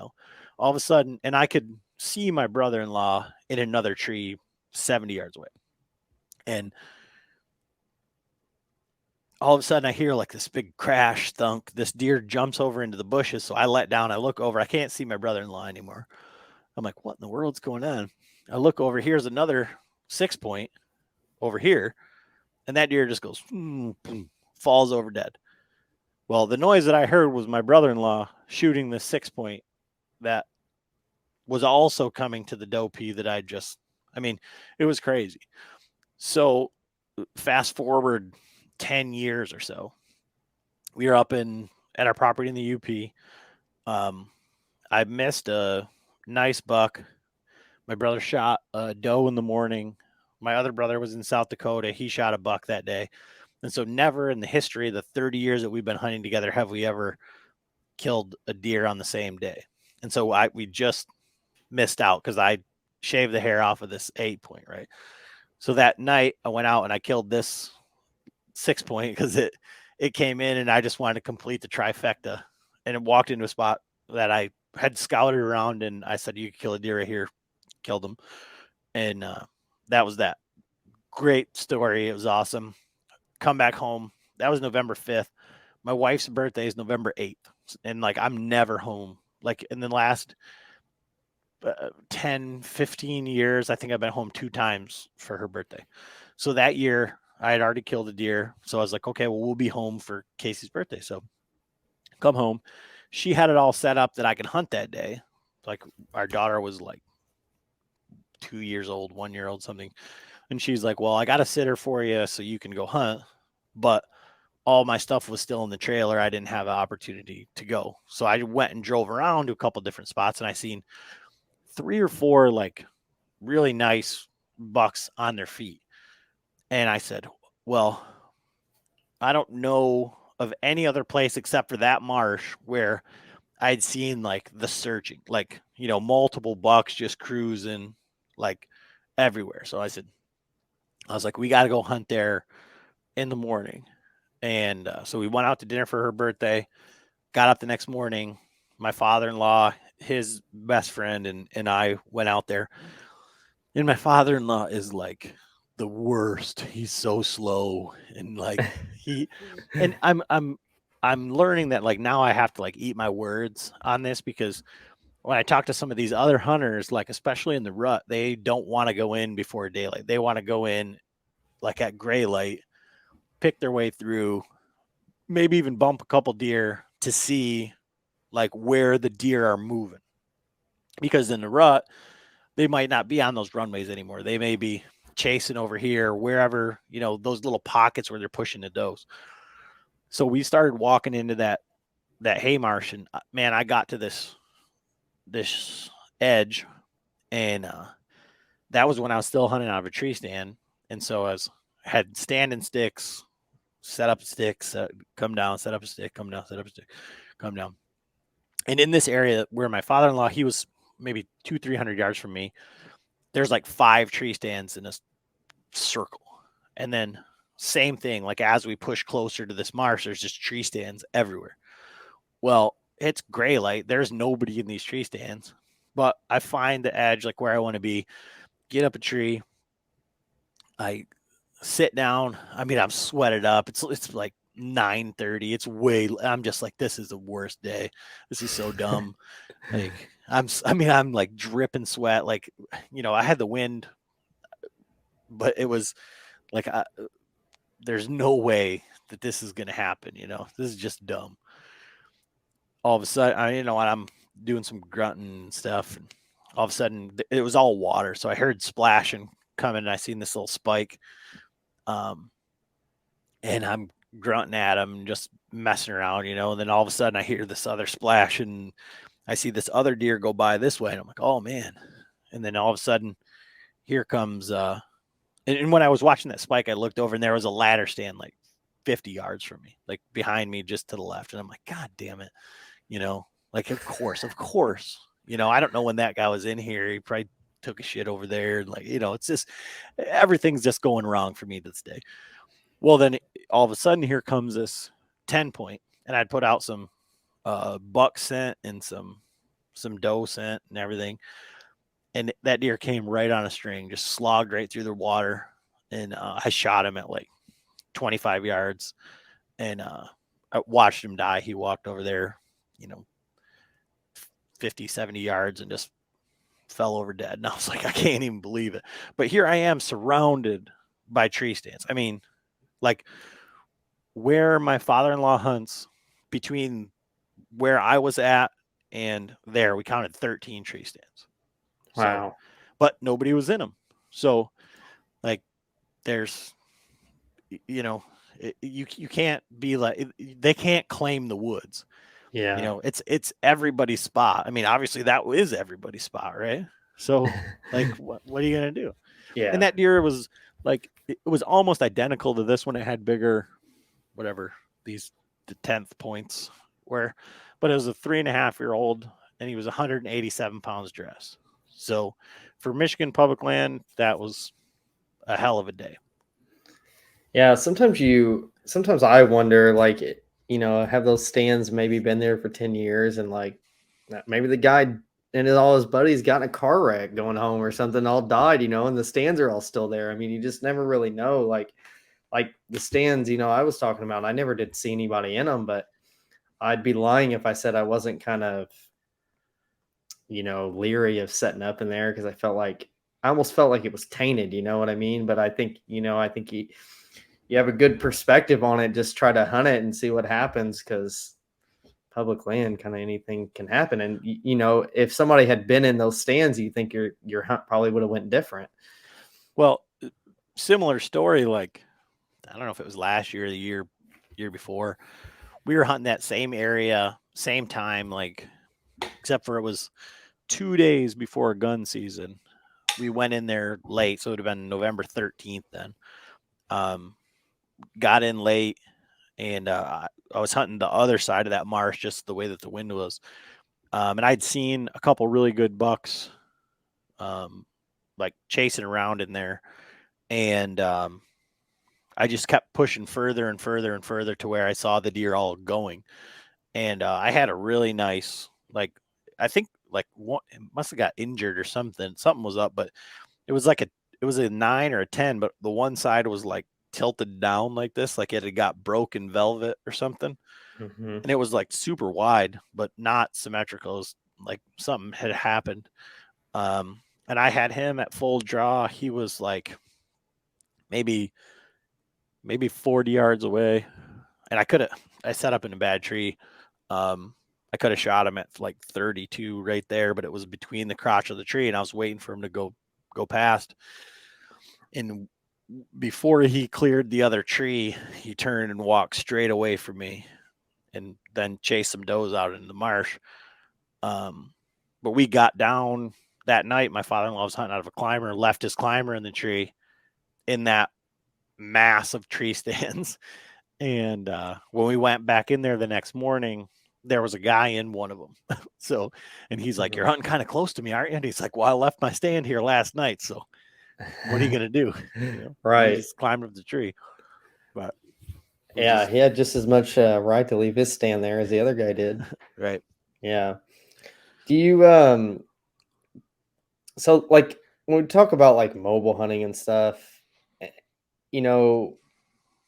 All of a sudden, and I could see my brother-in-law in another tree 70 yards away, and all of a sudden I hear like this big crash thunk. This deer jumps over into the bushes. So I let down. I look over. I can't see my brother-in-law anymore. I'm like, what in the world's going on? I look over. Here's another 6 point over here. And that deer just goes, falls over dead. Well, the noise that I heard was my brother-in-law shooting the 6 point that was also coming to the doe pee that I mean, it was crazy. So fast forward 10 years or so, we were up at our property in the UP. I missed a nice buck. My brother shot a doe in the morning. My other brother was in South Dakota. He shot a buck that day. And so never in the history of the 30 years that we've been hunting together have we ever killed a deer on the same day. And so we just missed out because I shaved the hair off of this 8 point, right? So that night I went out and I killed this 6-point because it came in and I just wanted to complete the trifecta, and it walked into a spot that I had scouted around, and I said, you can kill a deer right here. Killed him. And that was that. Great story. It was awesome. Come back home. That was November 5th. My wife's birthday is November 8th. And like, I'm never home. Like in the last 10, 15 years, I think I've been home 2 times for her birthday. So that year I had already killed a deer. So I was like, okay, well, we'll be home for Casey's birthday. So come home. She had it all set up that I could hunt that day. Like our daughter was like 2 years old, 1 year old, something. And she's like, well, I got a sitter for you so you can go hunt. But all my stuff was still in the trailer. I didn't have an opportunity to go. So I went and drove around to a couple different spots, and I seen 3 or 4 like really nice bucks on their feet. And I said, well, I don't know of any other place except for that marsh where I'd seen like the searching, like, multiple bucks just cruising like everywhere. So I was like, we got to go hunt there in the morning. And so we went out to dinner for her birthday, got up the next morning. My father-in-law, his best friend, and I went out there. And my father-in-law is like the worst. He's so slow, and like and I'm learning that like now I have to like eat my words on this, because when I talk to some of these other hunters, like especially in the rut, they don't want to go in before daylight. They want to go in like at gray light, pick their way through, maybe even bump a couple deer to see like where the deer are moving. Because in the rut, they might not be on those runways anymore. They may be chasing over here, wherever, those little pockets where they're pushing the does. So we started walking into that hay marsh, and man, I got to this edge, and that was when I was still hunting out of a tree stand. And so I had standing sticks, set up sticks, come down, set up a stick, come down, set up a stick, come down. And in this area where my father-in-law, he was maybe 200-300 yards from me, there's like 5 tree stands in a circle. And then same thing, like as we push closer to this marsh, there's just tree stands everywhere. Well, it's gray light. There's nobody in these tree stands, but I find the edge, like where I want to be, get up a tree. I sit down. I mean, I'm sweated up. It's like 9:30. I'm just like, this is the worst day. This is so dumb. Like I'm like dripping sweat. Like, I had the wind, but it was like, there's no way that this is going to happen. This is just dumb. All of a sudden, I'm doing some grunting and stuff, and all of a sudden it was all water. So I heard splashing coming, and I seen this little spike. And I'm grunting at him and just messing around, and then all of a sudden I hear this other splash, and I see this other deer go by this way, and I'm like, oh man. And then all of a sudden here comes, and when I was watching that spike, I looked over and there was a ladder stand like 50 yards from me, like behind me, just to the left. And I'm like, God damn it. Like, of course, I don't know when that guy was in here. He probably took a shit over there. Like, it's just, everything's just going wrong for me this day. Well, then all of a sudden here comes this 10-point, and I'd put out some buck scent and some doe scent and everything. And that deer came right on a string, just slogged right through the water. And I shot him at like 25 yards, and I watched him die. He walked over there, 50, 70 yards and just fell over dead. And I was like, I can't even believe it. But here I am surrounded by tree stands. I mean, like where my father-in-law hunts, between where I was at and there, we counted 13 tree stands. Wow. So, but nobody was in them. So like there's, you can't be like, they can't claim the woods. Yeah. It's everybody's spot. I mean, obviously that is everybody's spot, right? So like, what are you going to do? Yeah. And that deer was like, it was almost identical to this one. It had bigger, whatever, the 10th points were, but it was a 3.5-year-old, and he was 187 pounds dressed. So for Michigan public land, that was a hell of a day. Yeah, sometimes I wonder, like, have those stands maybe been there for 10 years and like maybe the guy and all his buddies got in a car wreck going home or something, all died, and the stands are all still there. I mean, you just never really know. Like the stands, I was talking about, I never did see anybody in them, but I'd be lying if I said I wasn't kind of, leery of setting up in there because I almost felt like it was tainted, you know what I mean? But I think you have a good perspective on it. Just try to hunt it and see what happens because public land, kind of anything can happen. And if somebody had been in those stands, you think your hunt probably would have went different. Well, similar story. Like, I don't know if it was last year or the year before. We were hunting that same area, same time, like, except for it was 2 days before gun season. We went in there late, so it would have been November 13th then. Um, got in late, and I was hunting the other side of that marsh, just the way that the wind was. And I'd seen a couple really good bucks, um, like chasing around in there, and I just kept pushing further and further and further to where I saw the deer all going. And I had a really nice, like, I think like one it must have got injured or something. Something was up, but it was like it was a 9 or a 10, but the one side was like tilted down like this, like it had got broken velvet or something. Mm-hmm. And it was like super wide, but not symmetrical. It was like something had happened. And I had him at full draw. He was like maybe 40 yards away. And I set up in a bad tree. Um, I could have shot him at like 32 right there, but it was between the crotch of the tree, and I was waiting for him to go past. And before he cleared the other tree, he turned and walked straight away from me, and then chased some does out into the marsh. Um, but we got down that night. My father-in-law was hunting out of a climber, left his climber in the tree in that mass of tree stands. And when we went back in there the next morning, there was a guy in one of them. So, and he's like, "You're Mm-hmm. hunting kind of close to me, aren't you?" And he's like, "Well, I left my stand here last night. So, what are you gonna do?" And he Right. just climbed up the tree. But we Yeah, just he had just as much right to leave his stand there as the other guy did. right. Yeah. Do you so like when we talk about like mobile hunting and stuff, eh, you know,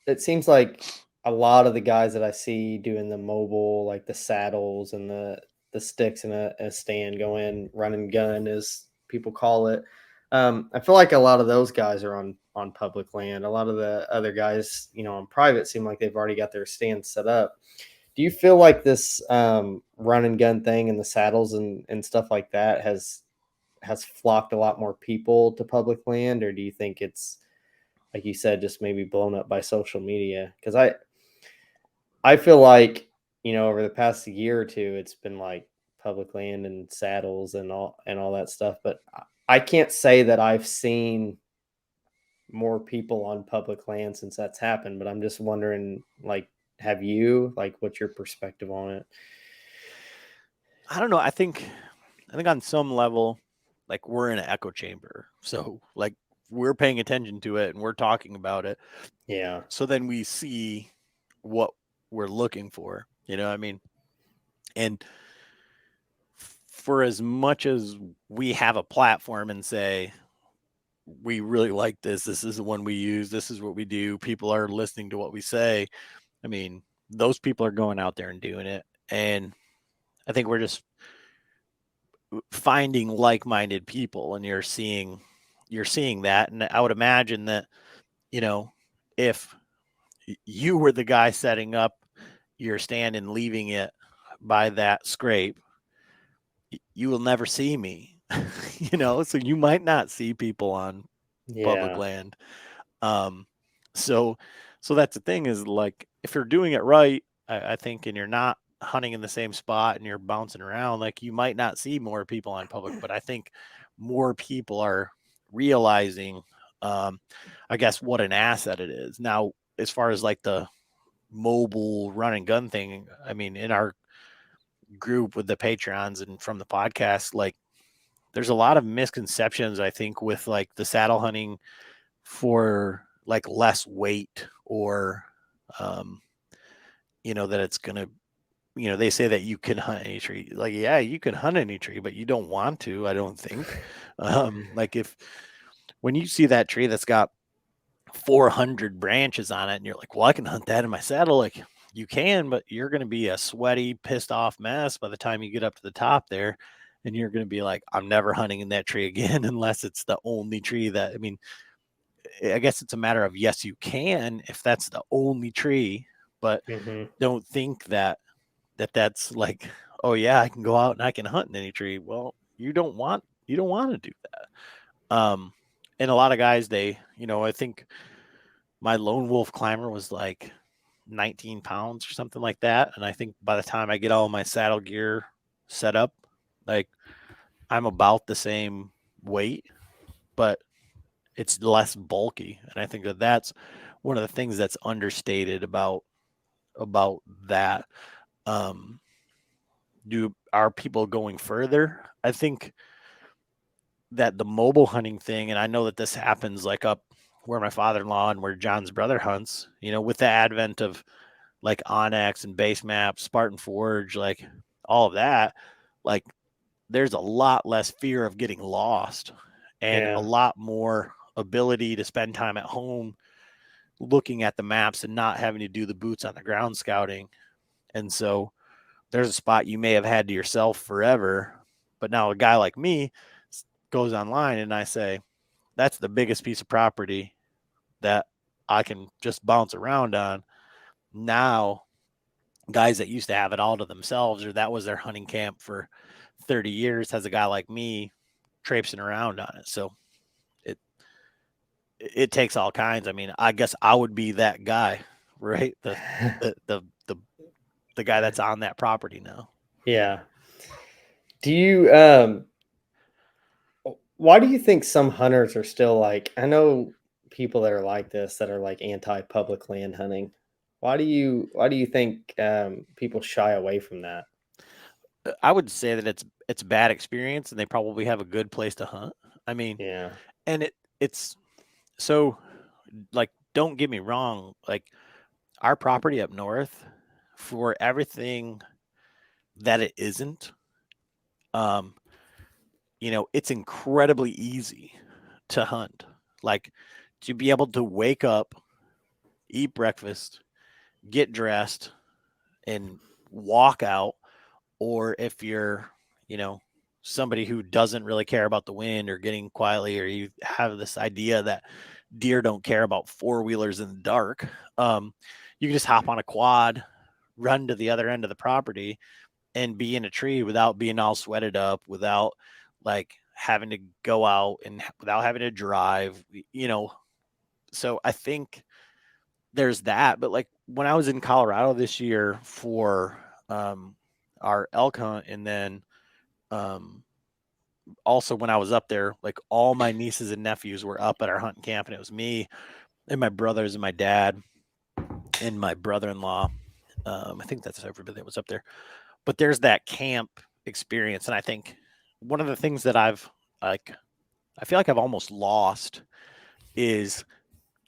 it seems like a lot of the guys that I see doing the mobile, like the saddles and the sticks in a stand, go in run and gun, as people call it. I feel like a lot of those guys are on public land. A lot of the other guys, on private, seem like they've already got their stands set up. Do you feel like this run and gun thing and the saddles and stuff like that has flocked a lot more people to public land, or do you think it's, like you said, just maybe blown up by social media? Because I feel like, over the past year or two, it's been like public land and saddles and all that stuff. But I can't say that I've seen more people on public land since that's happened. But I'm just wondering, like, have you, like, what's your perspective on it? I don't know. I think on some level, like, we're in an echo chamber. So, like, we're paying attention to it and we're talking about it. Yeah. So then we see what we're looking for. You know what I mean? And for as much as we have a platform and say, we really like this is the one we use, this is what we do, people are listening to what we say. I mean, those people are going out there and doing it. And I think we're just finding like-minded people, and you're seeing that. And I would imagine that, you know, if you were the guy setting up your stand and leaving it by that scrape, you will never see me. So you might not see people on public Yeah. land. um so so that's the thing, is like, if you're doing it right, I think, and you're not hunting in the same spot and you're bouncing around, like, you might not see more people on public, but I think more people are realizing, um I guess, what an asset it is now. As far as like the mobile run and gun thing, I mean, in our group with the patrons and from the podcast, like, there's a lot of misconceptions, I think, with like the saddle hunting for like less weight or, um, that it's going to, they say that you can hunt any tree. Like, yeah, you can hunt any tree, but you don't want to, I don't think. Like when you see that tree that's got 400 branches on it and you're like, well, I can hunt that in my saddle. Like, you can, but you're going to be a sweaty, pissed off mess by the time you get up to the top there. And you're going to be like, I'm never hunting in that tree again unless it's the only tree that, I mean, I guess it's a matter of yes, you can if that's the only tree, but Hmm. don't think that's like, oh yeah, I can go out and I can hunt in any tree. Well, you don't want to do that. And a lot of guys, I think my lone wolf climber was like 19 pounds or something like that. And I think by the time I get all my saddle gear set up, like I'm about the same weight, but it's less bulky. And I think that that's one of the things that's understated about that. Um, are people going further? I think that the mobile hunting thing, and I know that this happens like up where my father-in-law and where John's brother hunts, with the advent of like Onyx and Base Map, Spartan Forge, like all of that, like there's a lot less fear of getting lost and a Yeah. lot more ability to spend time at home looking at the maps and not having to do the boots on the ground scouting. And so there's a spot you may have had to yourself forever, but now a guy like me goes online and I say, that's the biggest piece of property that I can just bounce around on. Now, guys that used to have it all to themselves or that was their hunting camp for 30 years has a guy like me traipsing around on it. So it it takes all kinds. I mean, I guess I would be that guy, right? The the the, the guy that's on that property now. Yeah. Do you why do you think some hunters are still like, I know people that are like this that are like anti-public land hunting. Why do you think people shy away from that? I would say that it's a bad experience and they probably have a good place to hunt. I mean, Yeah. and it's so like don't get me wrong, like our property up north for everything that it isn't, um, it's incredibly easy to hunt. Like to be able to wake up, eat breakfast, get dressed, and walk out. Or if you're, you know, somebody who doesn't really care about the wind or getting quietly, or you have this idea that deer don't care about four wheelers in the dark, you can just hop on a quad, run to the other end of the property, and be in a tree without being all sweated up, without like having to go out and without having to drive. So I think there's that. But like when I was in Colorado this year for um, our elk hunt, and then um, also when I was up there, like all my nieces and nephews were up at our hunting camp, and it was me and my brothers and my dad and my brother-in-law. I think that's everybody that was up there. But there's that camp experience, and I think one of the things that like I feel like I've almost lost is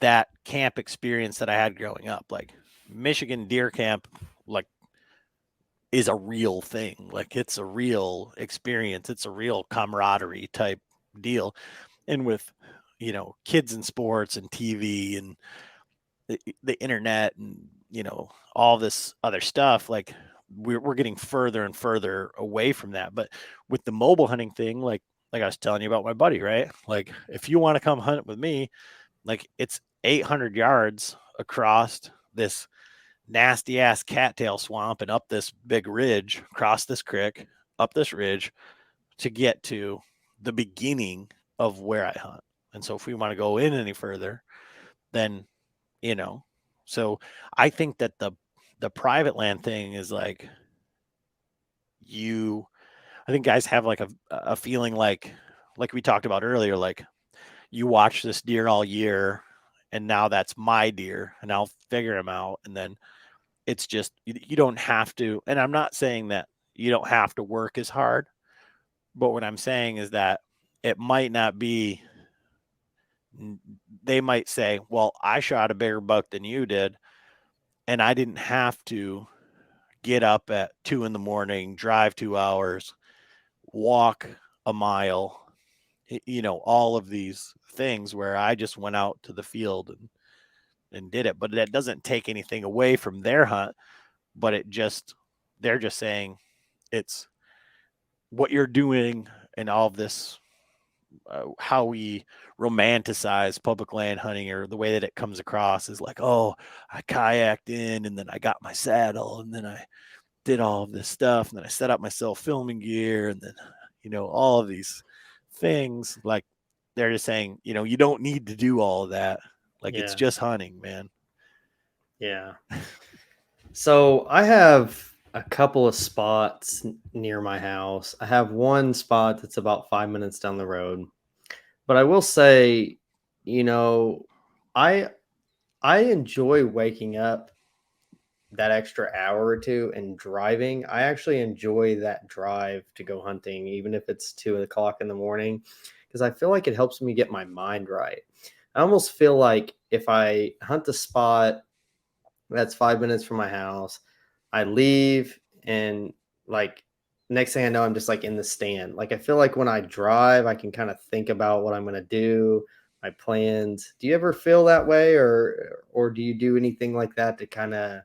that camp experience that I had growing up. Like Michigan deer camp, like is a real thing. Like it's a real experience. It's a real camaraderie type deal. And with, kids and sports and TV and the internet and, all this other stuff, like we're getting further and further away from that. But with the mobile hunting thing, like I was telling you about my buddy, right? Like if you want to come hunt with me, like it's 800 yards across this nasty ass cattail swamp and up this big ridge, across this creek, up this ridge to get to the beginning of where I hunt. And so if we want to go in any further, then, you know, so I think that the private land thing is like you I think guys have like a feeling like we talked about earlier, like you watch this deer all year and now that's my deer and I'll figure him out. And then it's just, you don't have to. And I'm not saying that you don't have to work as hard, but what I'm saying is that it might not be they might say, well, I shot a bigger buck than you did, and I didn't have to get up at 2 in the morning, drive 2 hours, walk a mile, all of these things where I just went out to the field and did it. But that doesn't take anything away from their hunt, but they're just saying it's what you're doing and all of this, how we romanticize public land hunting, or the way that it comes across is like, oh, I kayaked in and then I got my saddle and then I did all of this stuff and then I set up my self filming gear and then, all of these things. Like, they're just saying, you don't need to do all of that. Like, it's Yeah. just hunting, man. Yeah. So I have a couple of spots near my house. I have one spot that's about 5 minutes down the road. But I will say, you know, I I enjoy waking up that extra hour or two and driving. I actually enjoy that drive to go hunting, even if it's 2 o'clock in the morning, because I feel like it helps me get my mind right. I almost feel like if I hunt a spot that's 5 minutes from my house, I leave and like next thing I know, I'm just like in the stand. Like I feel like when I drive, I can kind of think about what I'm gonna do, my plans. Do you ever feel that way, or do you do anything like that to kind of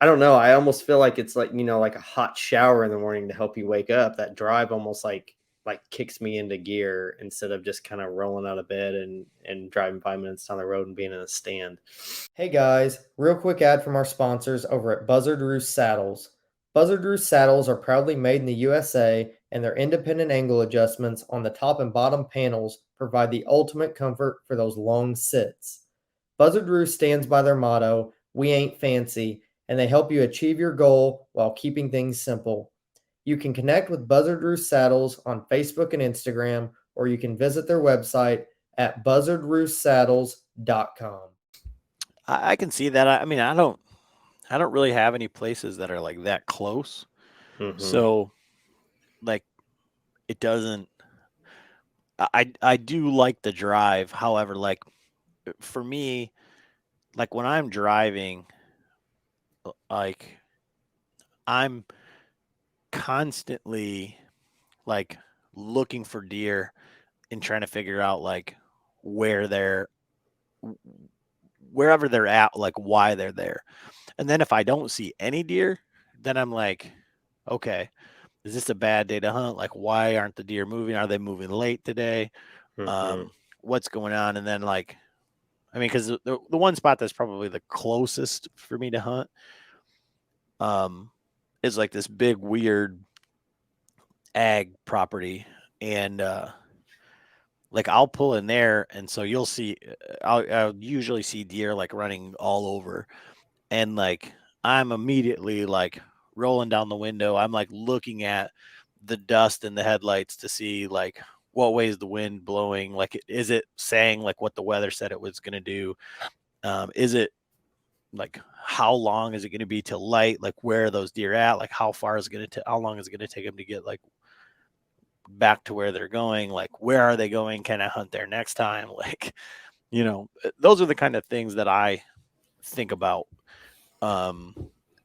I don't know. I almost feel like it's like, like a hot shower in the morning to help you wake up. That drive almost like kicks me into gear instead of just kind of rolling out of bed and driving 5 minutes down the road and being in a stand. Hey guys, real quick ad from our sponsors over at Buzzard Roost Saddles. Buzzard Roost Saddles are proudly made in the USA, and their independent angle adjustments on the top and bottom panels provide the ultimate comfort for those long sits. Buzzard Roost stands by their motto, "We ain't fancy," and they help you achieve your goal while keeping things simple. You can connect with Buzzard Roost Saddles on Facebook and Instagram, or you can visit their website at buzzardroostsaddles.com. I can see that. I mean, I don't really have any places that are like that close. Mm-hmm. So, like, it doesn't. I do like the drive. However, like, for me, like when I'm driving, like, I'm constantly like looking for deer and trying to figure out like where they're wherever they're at, like why they're there. And then if I don't see any deer, then I'm like, okay, is this a bad day to hunt? Like, why aren't the deer moving? Are they moving late today? Mm-hmm. What's going on? And then, like, I mean, because the one spot that's probably the closest for me to hunt, um, is like this big weird ag property, and like I'll pull in there, and so you'll see, I'll usually see deer like running all over, and like I'm immediately like rolling down the window. I'm like looking at the dust in the headlights to see like what way is the wind blowing. Like, is it saying like what the weather said it was going to do? Is it like how long is it going to be till light? Like, where are those deer at? Like, how far is it going to how long is it going to take them to get like back to where they're going? Like, where are they going? Can I hunt there next time? Like, those are the kind of things that I think about. um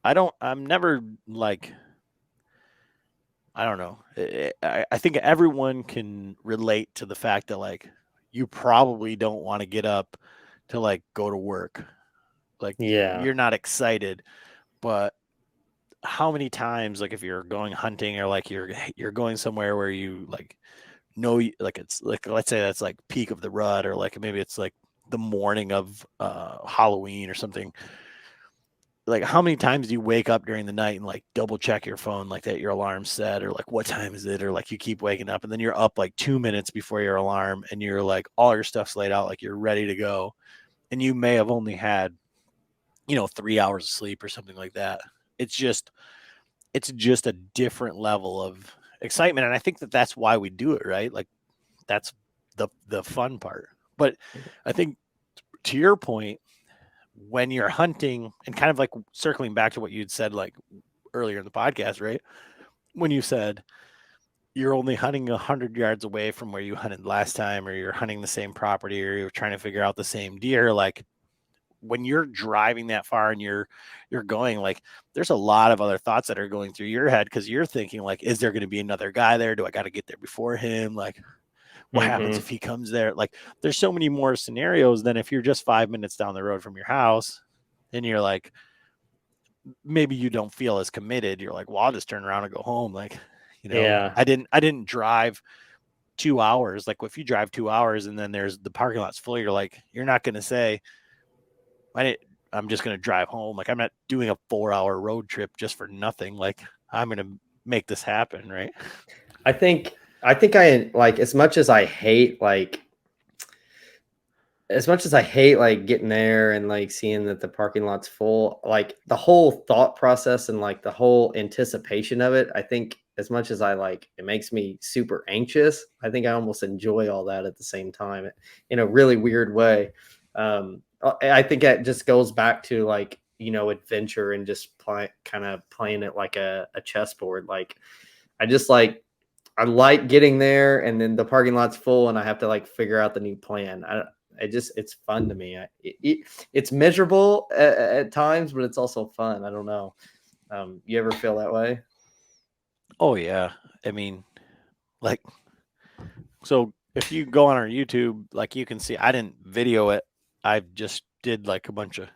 I'm never like, I don't know. I think everyone can relate to the fact that like you probably don't want to get up to like go to work. Like, Yeah. you're not excited, but how many times, like if you're going hunting or like you're going somewhere where you like like it's like, let's say that's like peak of the rut, or like maybe it's like the morning of Halloween or something. Like, how many times do you wake up during the night and like double check your phone, like that your alarm's set, or like what time is it, or like you keep waking up and then you're up like 2 minutes before your alarm and you're like all your stuff's laid out, like you're ready to go, and you may have only had 3 hours of sleep or something like that. It's just it's just a different level of excitement, and I think that that's why we do it, right? Like, that's the fun part. But I think, to your point, when you're hunting, and kind of like circling back to what you'd said like earlier in the podcast, right? When you said you're only hunting 100 yards away from where you hunted last time, or you're hunting the same property, or you're trying to figure out the same deer. Like when you're driving that far and you're going, like there's a lot of other thoughts that are going through your head, because you're thinking like, is there going to be another guy there? Do I got to get there before him? Like what happens Mm-hmm. if he comes there? Like there's so many more scenarios than if you're just 5 minutes down the road from your house and you're like, maybe you don't feel as committed. You're like, well, I'll just turn around and go home. Like, Yeah. I didn't drive 2 hours. Like if you drive 2 hours and then there's the parking lot's full, you're like, you're not going to say, I didn't, I'm just going to drive home. Like I'm not doing a 4 hour road trip just for nothing. Like I'm going to make this happen. Right. I think I like, as much as I hate like getting there and like seeing that the parking lot's full, like the whole thought process and like the whole anticipation of it, I think as much as I like it makes me super anxious, I think I almost enjoy all that at the same time in a really weird way. I think that just goes back to like, adventure and just kind of playing it like a chessboard. Like I just like I like getting there and then the parking lot's full and I have to like figure out the new plan. It's fun to me. It's miserable at times, but it's also fun. I don't know. You ever feel that way? Oh, yeah. I mean, like, so if you go on our YouTube, like you can see, I didn't video it. I just did like a bunch of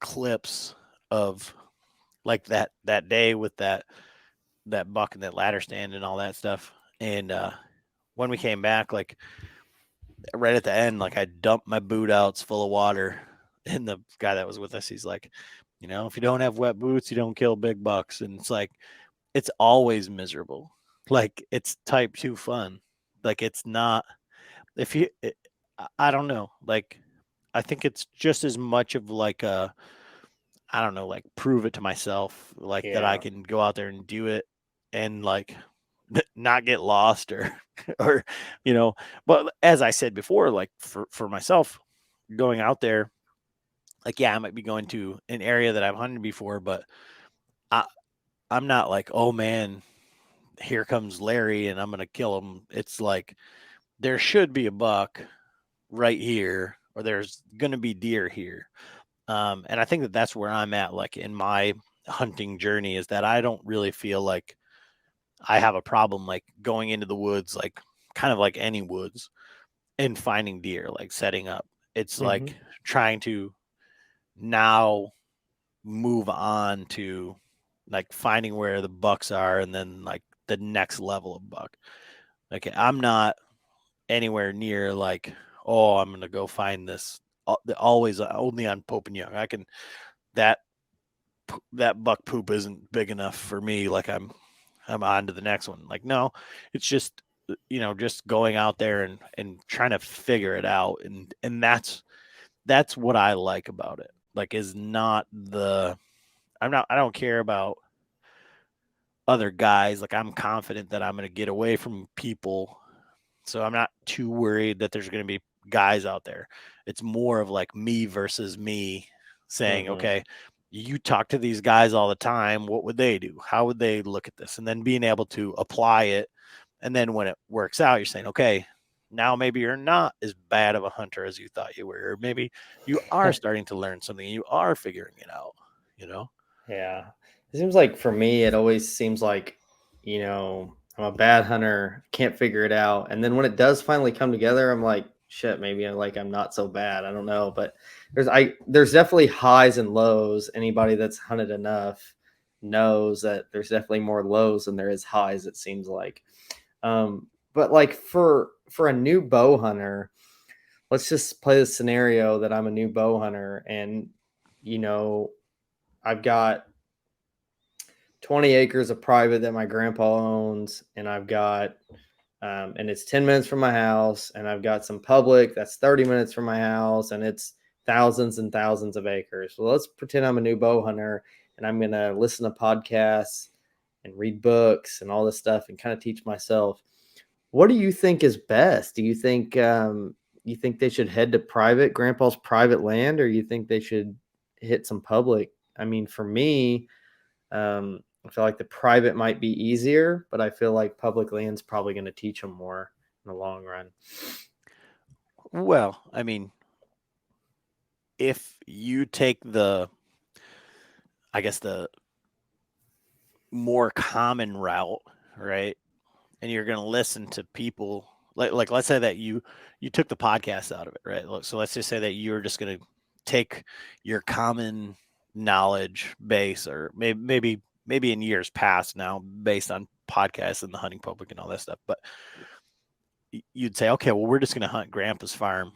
clips of like that day with that buck and that ladder stand and all that stuff. And when we came back, like right at the end, like I dumped my boot outs full of water. And the guy that was with us, he's like, if you don't have wet boots, you don't kill big bucks. And it's like, it's always miserable. Like it's type 2 fun. Like it's not, if you, it, I don't know. Like I think it's just as much of like I don't know, like prove it to myself, like that I Yeah. can go out there and do it and like not get lost or or you know. But as I said before, like for myself, going out there, like yeah, I might be going to an area that I've hunted before, but I I'm not like, oh man, here comes Larry and I'm gonna kill him. It's like there should be a buck right here, or there's gonna be deer here. And I think that that's where I'm at, like in my hunting journey, is that I don't really feel like I have a problem like going into the woods, like kind of like any woods, and finding deer, like setting up. It's Hmm. like trying to now move on to like finding where the bucks are and then like the next level of buck. Like I'm not anywhere near like, oh, I'm gonna go find this. Always only on Pope and Young. I can that that buck poop isn't big enough for me. Like I'm on to the next one. Like no, it's just just going out there and trying to figure it out, and that's what I like about it. Like is not the I don't care about other guys. Like I'm confident that I'm going to get away from people, so I'm not too worried that there's going to be guys out there. It's more of like me versus me saying, Hmm. okay, you talk to these guys all the time. What would they do? How would they look at this? And then being able to apply it. And then when it works out, you're saying, okay, now maybe you're not as bad of a hunter as you thought you were. Or maybe you are starting to learn something. You are figuring it out, you know? Yeah. It seems like for me, it always seems like, I'm a bad hunter, can't figure it out. And then when it does finally come together, I'm like, shit, maybe I'm not so bad. I don't know. But there's definitely highs and lows. Anybody that's hunted enough knows that there's definitely more lows than there is highs, it seems like. But like for a new bow hunter, let's just play the scenario that I'm a new bow hunter and you know, I've got 20 acres of private that my grandpa owns, and and it's 10 minutes from my house, and I've got some public that's 30 minutes from my house, and it's thousands and thousands of acres. Well, let's pretend I'm a new bow hunter and I'm going to listen to podcasts and read books and all this stuff and kind of teach myself. What do you think is best? Do you think they should head to grandpa's private land, or you think they should hit some public? I mean, for me, I feel like the private might be easier, but I feel like public land's probably going to teach them more in the long run. Well, I mean, if you take I guess the more common route, right? And you're going to listen to people like let's say that you took the podcast out of it, right? So let's just say that you're just going to take your common knowledge base, or maybe in years past now, based on podcasts and the hunting public and all that stuff. But you'd say, okay, well, we're just going to hunt Grandpa's farm.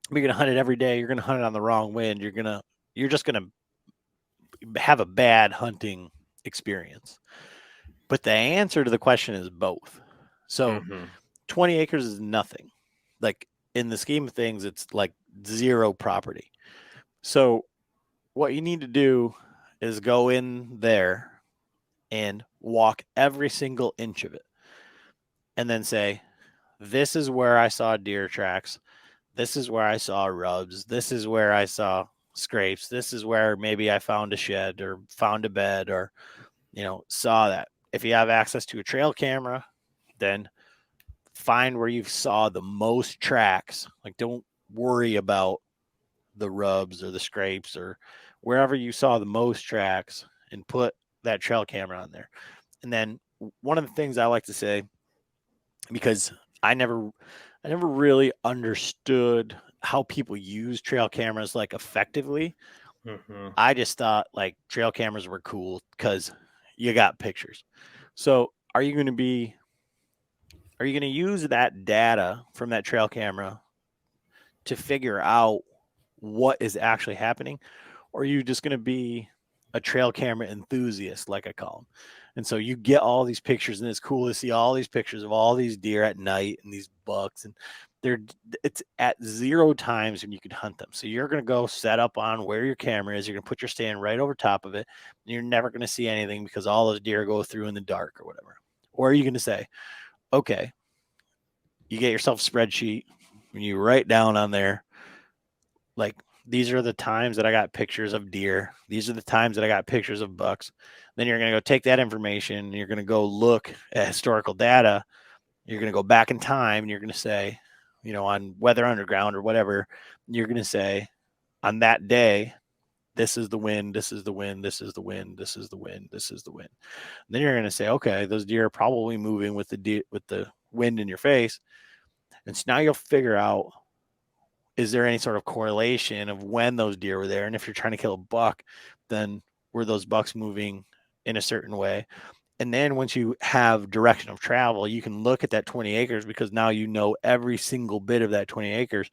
You're going to hunt it every day. You're going to hunt it on the wrong wind. You're just going to have a bad hunting experience. But the answer to the question is both. So 20 acres is nothing. Like, in the scheme of things, it's like zero property. So what you need to do is go in there and walk every single inch of it, and then say, this is where I saw deer tracks. This is where I saw rubs. This is where I saw scrapes. This is where maybe I found a shed or found a bed, or, saw that. If you have access to a trail camera, then find where you saw the most tracks. Like, don't worry about the rubs or the scrapes, or wherever you saw the most tracks, and put that trail camera on there. And then one of the things I like to say, because I never really understood how people use trail cameras like effectively. I just thought like trail cameras were cool because you got pictures. So are you going to use that data from that trail camera to figure out what is actually happening? Or are you just going to be a trail camera enthusiast, like I call them? And so you get all these pictures, and it's cool to see all these pictures of all these deer at night and these bucks, and it's at 0 times when you could hunt them. So you're going to go set up on where your camera is. You're going to put your stand right over top of it, and you're never going to see anything because all those deer go through in the dark or whatever. Or are you going to say, okay, you get yourself a spreadsheet and you write down on there, like, these are the times that I got pictures of deer. These are the times that I got pictures of bucks. Then you're going to go take that information, and you're going to go look at historical data. You're going to go back in time, and you're going to say, on Weather Underground or whatever, you're going to say, on that day, this is the wind, this is the wind, this is the wind, this is the wind, this is the wind. And then you're going to say, okay, those deer are probably moving with the wind in your face. And so now you'll figure out, is there any sort of correlation of when those deer were there? And if you're trying to kill a buck, then were those bucks moving in a certain way? And then once you have direction of travel, you can look at that 20 acres, because now you know every single bit of that 20 acres.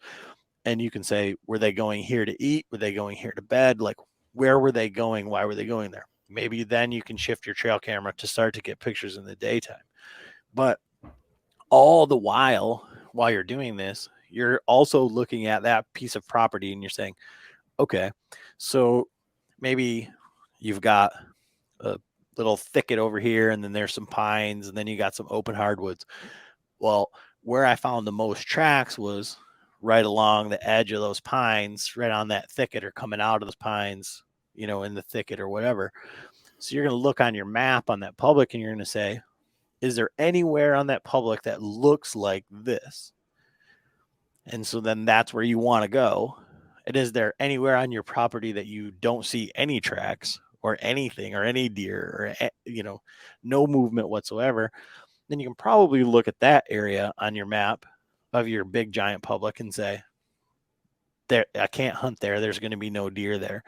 And you can say, were they going here to eat? Were they going here to bed? Like, where were they going? Why were they going there? Maybe then you can shift your trail camera to start to get pictures in the daytime. But all the while you're doing this, you're also looking at that piece of property, and you're saying, okay, so maybe you've got a little thicket over here, and then there's some pines, and then you got some open hardwoods. Well, where I found the most tracks was right along the edge of those pines, right on that thicket, or coming out of those pines, in the thicket or whatever. So you're going to look on your map on that public, and you're going to say, is there anywhere on that public that looks like this? And so then that's where you want to go. And is there anywhere on your property that you don't see any tracks or anything, or any deer, or, no movement whatsoever? Then you can probably look at that area on your map of your big giant public and say, there, I can't hunt there. There's going to be no deer there.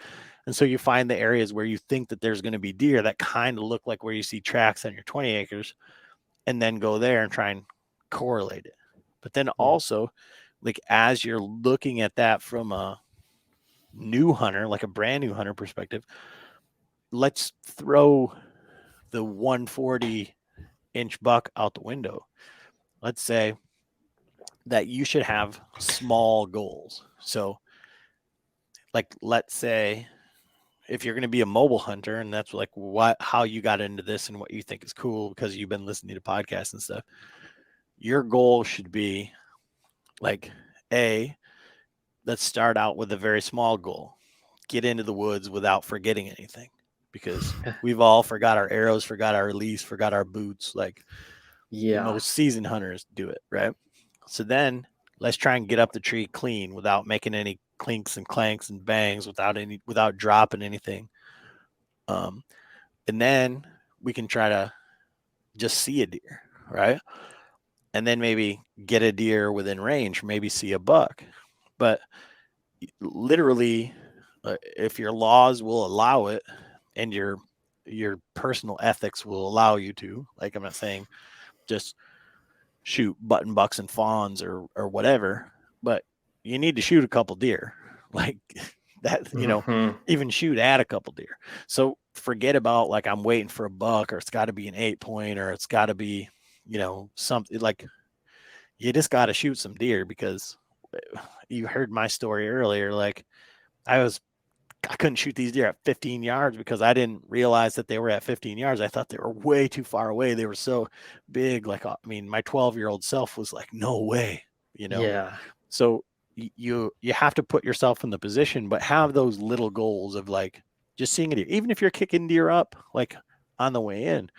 And so you find the areas where you think that there's going to be deer that kind of look like where you see tracks on your 20 acres, and then go there and try and correlate it. But then also, like, as you're looking at that from a new hunter, like a brand new hunter perspective, let's throw the 140-inch buck out the window. Let's say that you should have small goals. So, like, let's say if you're going to be a mobile hunter, and that's like how you got into this and what you think is cool because you've been listening to podcasts and stuff, your goal should be like, let's start out with a very small goal. Get into the woods without forgetting anything. because we've all forgot our arrows, forgot our release, forgot our boots. Like Yeah. most seasoned hunters do it, right? So then let's try and get up the tree clean without making any clinks and clanks and bangs, without dropping anything. Um, and then we can try to just see a deer, right? And then maybe get a deer within range, maybe see a buck. But literally, if your laws will allow it and your personal ethics will allow you to, like, I'm not saying just shoot button bucks and fawns or whatever, but you need to shoot a couple deer, like that, Hmm. even shoot at a couple deer. So forget about like I'm waiting for a buck, or it's got to be an 8 point, or it's got to be, something like you just got to shoot some deer, because you heard my story earlier. Like I was I couldn't shoot these deer at 15 yards because I didn't realize that they were at 15 yards. I thought they were way too far away. They were so big. Like, I mean, my 12-year-old self was like, no way, you know? Yeah. So you have to put yourself in the position, but have those little goals of like just seeing a deer. Even if you're kicking deer up, like on the way in,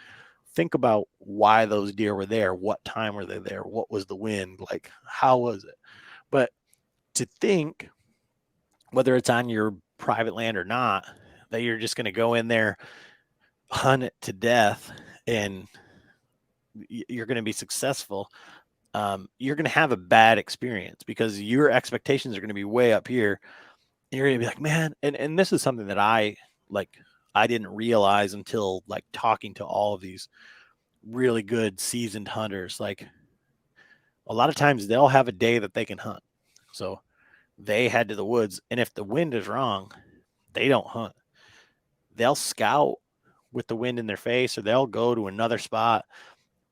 think about why those deer were there. What time were they there? What was the wind? Like, how was it? But to think, whether it's on your private land or not, that you're just going to go in there, hunt it to death, and you're going to be successful. You're going to have a bad experience because your expectations are going to be way up here. And you're going to be like, man, and this is something that like. I didn't realize until like talking to all of these really good seasoned hunters. Like a lot of times they'll have a day that they can hunt. So they head to the woods, and if the wind is wrong, they don't hunt. They'll scout with the wind in their face, or they'll go to another spot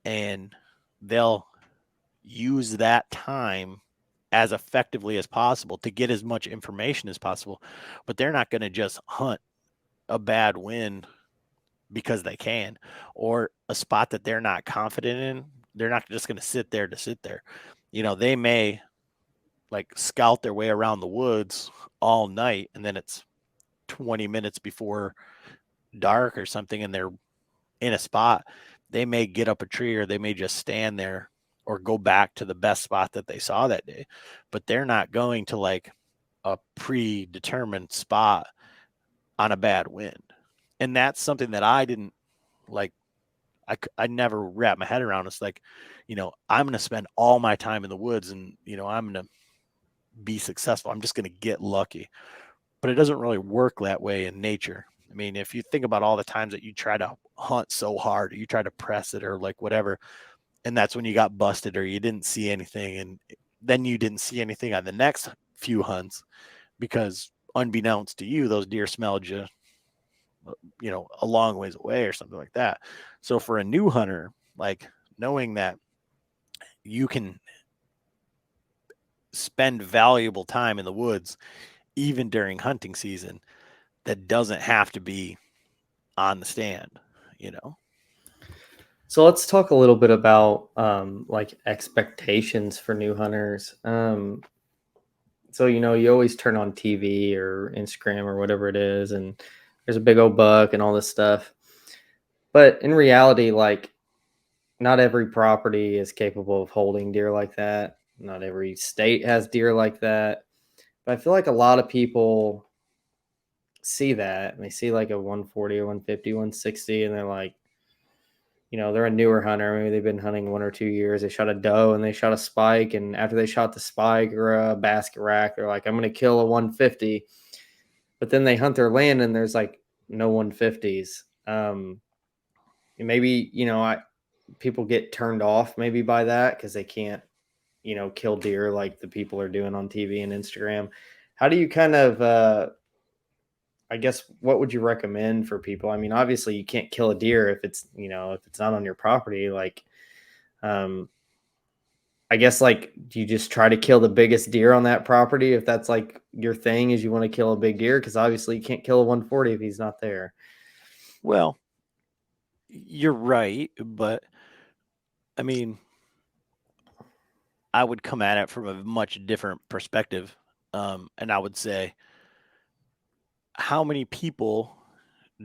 and they'll use that time as effectively as possible to get as much information as possible. But they're not going to just hunt a bad wind because they can, or a spot that they're not confident in. They're not just going to sit there to sit there. They may like scout their way around the woods all night, and then it's 20 minutes before dark or something, and they're in a spot. They may get up a tree, or they may just stand there or go back to the best spot that they saw that day. But they're not going to like a predetermined spot on a bad wind. And that's something that I didn't like. I never wrapped my head around. It's like, I'm going to spend all my time in the woods, and, I'm going to be successful. I'm just going to get lucky. But it doesn't really work that way in nature. I mean, if you think about all the times that you try to hunt so hard, or you try to press it, or like whatever, and that's when you got busted, or you didn't see anything, and then you didn't see anything on the next few hunts because unbeknownst to you, those deer smelled you, a long ways away or something like that. So for a new hunter, like knowing that you can spend valuable time in the woods even during hunting season, that doesn't have to be on the stand. So let's talk a little bit about like expectations for new hunters. So you always turn on TV or Instagram or whatever it is, and there's a big old buck and all this stuff. But in reality, like not every property is capable of holding deer like that. Not every state has deer like that. But I feel like a lot of people see that and they see like a 140 or 150, 160, and they're like, they're a newer hunter. Maybe they've been hunting 1 or 2 years. They shot a doe and they shot a spike. And after they shot the spike or a basket rack, they're like, I'm going to kill a 150. But then they hunt their land and there's like no 150s. And maybe, people get turned off maybe by that because they can't, kill deer like the people are doing on TV and Instagram. How do you kind of, I guess, what would you recommend for people? I mean, obviously you can't kill a deer if it's, if it's not on your property. Like, um, I guess, like, do you just try to kill the biggest deer on that property if that's like your thing is you want to kill a big deer? Because obviously you can't kill a 140 if he's not there. Well, you're right, but I mean, I would come at it from a much different perspective. And I would say, how many people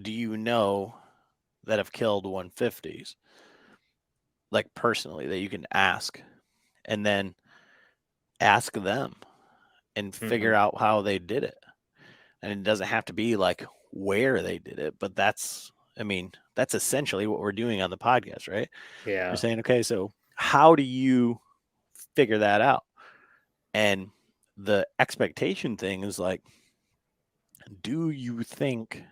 do you know that have killed 150s, like personally, that you can ask, and then ask them and figure Mhm. out how they did it. And it doesn't have to be like where they did it, but that's essentially what we're doing on the podcast, right? We're Yeah. saying, okay, so how do you figure that out? And the expectation thing is like, do you think,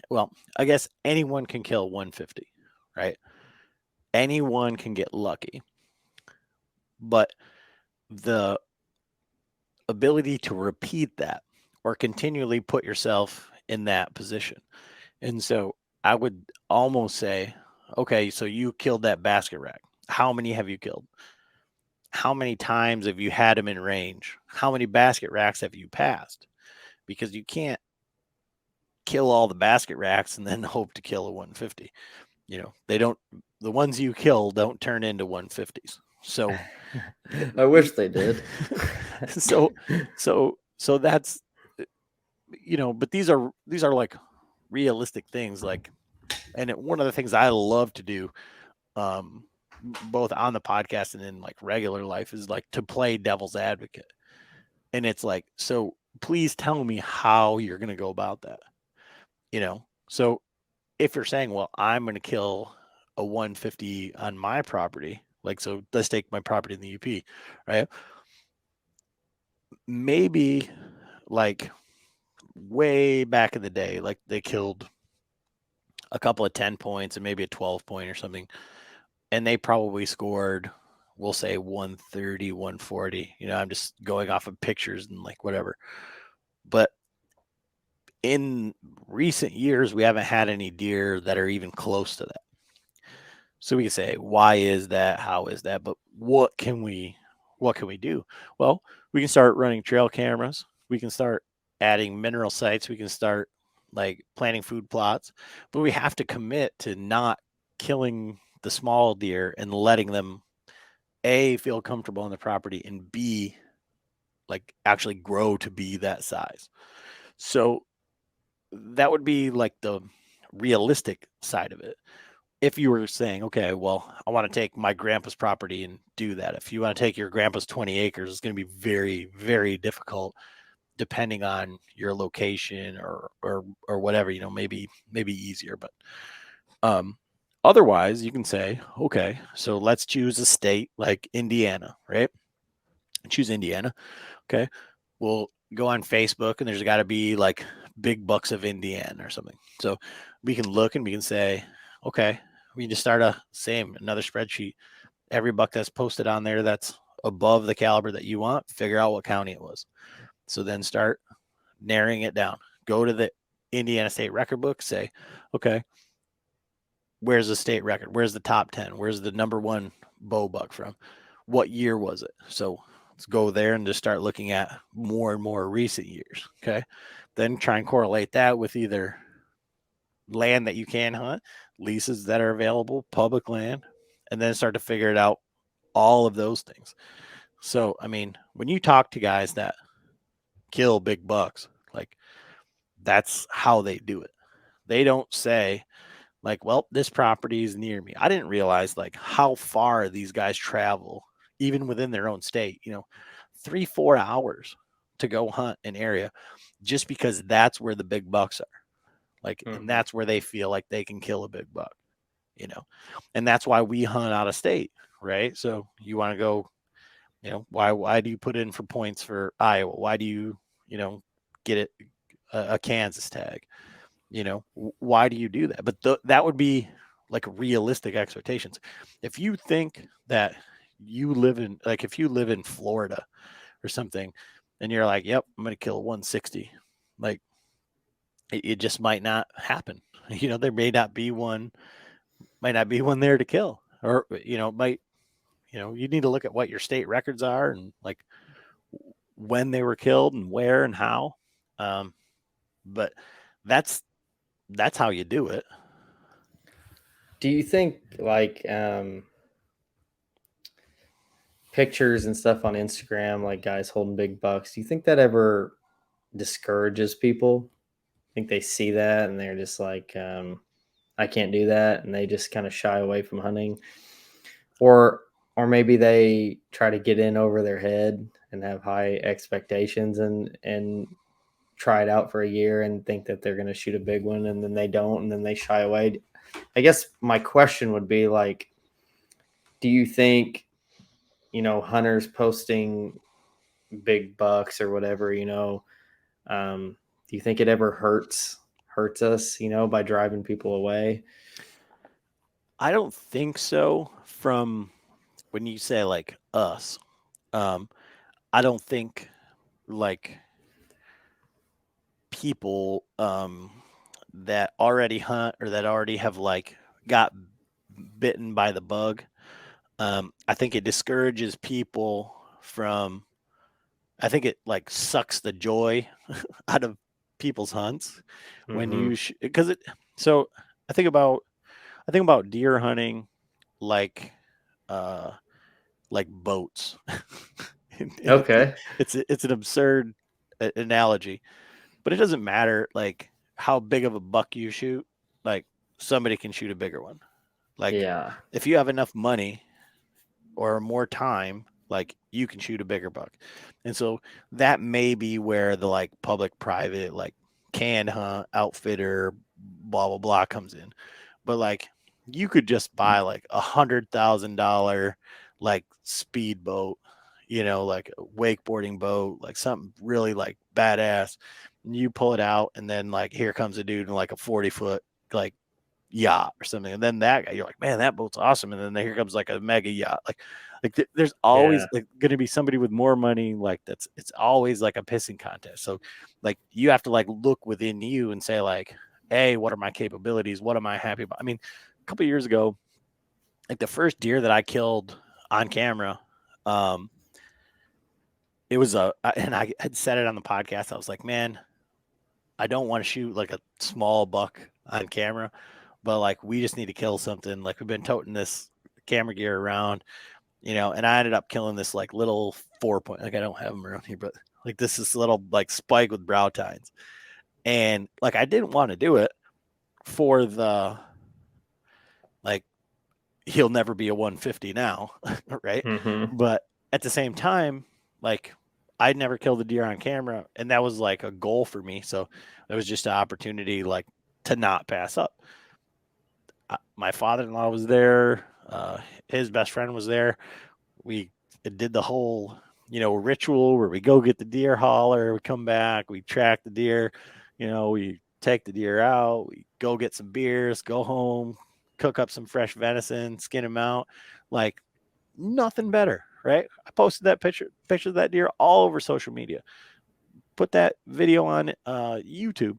well, I guess anyone can kill 150, right? Anyone can get lucky, but the ability to repeat that or continually put yourself in that position. And so I would almost say, okay, so you killed that basket rack. How many have you killed? How many times have you had them in range? How many basket racks have you passed? Because you can't kill all the basket racks and then hope to kill a 150. They don't, the ones you kill don't turn into 150s. So, I wish they did. so, so that's, but these are like realistic things. Like, and one of the things I love to do, um, both on the podcast and in like regular life, is like to play devil's advocate. And it's like, so please tell me how you're going to go about that. So if you're saying, well, I'm going to kill a 150 on my property, like, so let's take my property in the UP, right? Maybe like way back in the day, like they killed a couple of 10 points and maybe a 12 point or something. And they probably scored, we'll say 130, 140. I'm just going off of pictures and like whatever. But in recent years, we haven't had any deer that are even close to that. So we can say, why is that? How is that? But what can we do? Well, we can start running trail cameras. We can start adding mineral sites. We can start like planting food plots, but we have to commit to not killing the small deer and letting them A, feel comfortable on the property, and B, like actually grow to be that size. So that would be like the realistic side of it. If you were saying, okay, well, I want to take my grandpa's property and do that. If you want to take your grandpa's 20 acres, it's going to be very, very difficult depending on your location or whatever, maybe easier. But um otherwise you can say, okay, so let's choose a state like Indiana, right? Choose Indiana. Okay. We'll go on Facebook and there's got to be like big bucks of Indiana or something. So we can look and we can say, okay, we can just start another spreadsheet. Every buck that's posted on there that's above the caliber that you want, figure out what county it was. So then start narrowing it down. Go to the Indiana State Record Book, say, okay, where's the state record? Where's the top 10? Where's the number one bow buck from? What year was it? So let's go there and just start looking at more and more recent years. Okay. Then try and correlate that with either land that you can hunt, leases that are available, public land, and then start to figure it out, all of those things. So, when you talk to guys that kill big bucks, like that's how they do it. They don't say, like, well, this property is near me. I didn't realize like how far these guys travel, even within their own state, 3, 4 hours to go hunt an area just because that's where the big bucks are. Like, and Mhm. that's where they feel like they can kill a big buck, you know, and that's why we hunt out of state, right? So you want to go, why do you put in for points for Iowa? Why do you get it a Kansas tag? Why do you do that? But that would be like realistic expectations. If you think that if you live in Florida or something and you're like, yep, I'm going to kill 160, like it just might not happen. There might not be one there to kill, or, might, you need to look at what your state records are and like when they were killed and where and how. Um, but that's, that's how you do it. Do you think like pictures and stuff on Instagram, like guys holding big bucks, do you think that ever discourages people? think they see that and they're just like, I can't do that, and they just kind of shy away from hunting, or maybe they try to get in over their head and have high expectations and try it out for a year and think that they're going to shoot a big one, and then they don't, and then they shy away. I guess my question would be like, do you think, hunters posting big bucks or whatever, do you think it ever hurts us, by driving people away? I don't think so. From when you say like us, um, I don't think like people that already hunt or that already have like got bitten by the bug. I think it discourages people from. I think it like sucks the joy out of people's hunts when Mm-hmm. you because it. So I think about I think about deer hunting like uh like boats. And Okay. it's an absurd analogy, but it doesn't matter like how big of a buck you shoot. Like somebody can shoot a bigger one. Like Yeah. if you have enough money or more time, like you can shoot a bigger buck. And so that may be where the like public private like canned hunt outfitter blah blah blah comes in. But like you could just buy like $100,000 like speedboat, like a wakeboarding boat, like something really like badass. And you pull it out, and then like here comes a dude in like a 40-foot like yacht or something, and then that guy, you're like, man, that boat's awesome. And then here comes like a mega yacht, there's always Yeah. like going to be somebody with more money. Like it's always like a pissing contest. So like you have to like look within you and say like, hey, what are my capabilities? What am I happy about? I mean, a couple years ago, like the first deer that I killed on camera, um, it was and I had said it on the podcast. I was like, man, I don't want to shoot like a small buck on camera, but like we just need to kill something. Like we've been toting this camera gear around, and I ended up killing this like little 4 point. Like I don't have them around here, but like this is little like spike with brow tines, and like I didn't want to do it for the like he'll never be a 150 now, right? Mm-hmm. But at the same time, like I'd never killed a deer on camera, and that was like a goal for me. So it was just an opportunity like to not pass up. My father-in-law was there. His best friend was there. We did the whole, ritual where we go get the deer hauler, we come back, we track the deer, we take the deer out, we go get some beers, go home, cook up some fresh venison, skin him out. Like nothing better, right? I posted that picture of that deer all over social media, put that video on YouTube,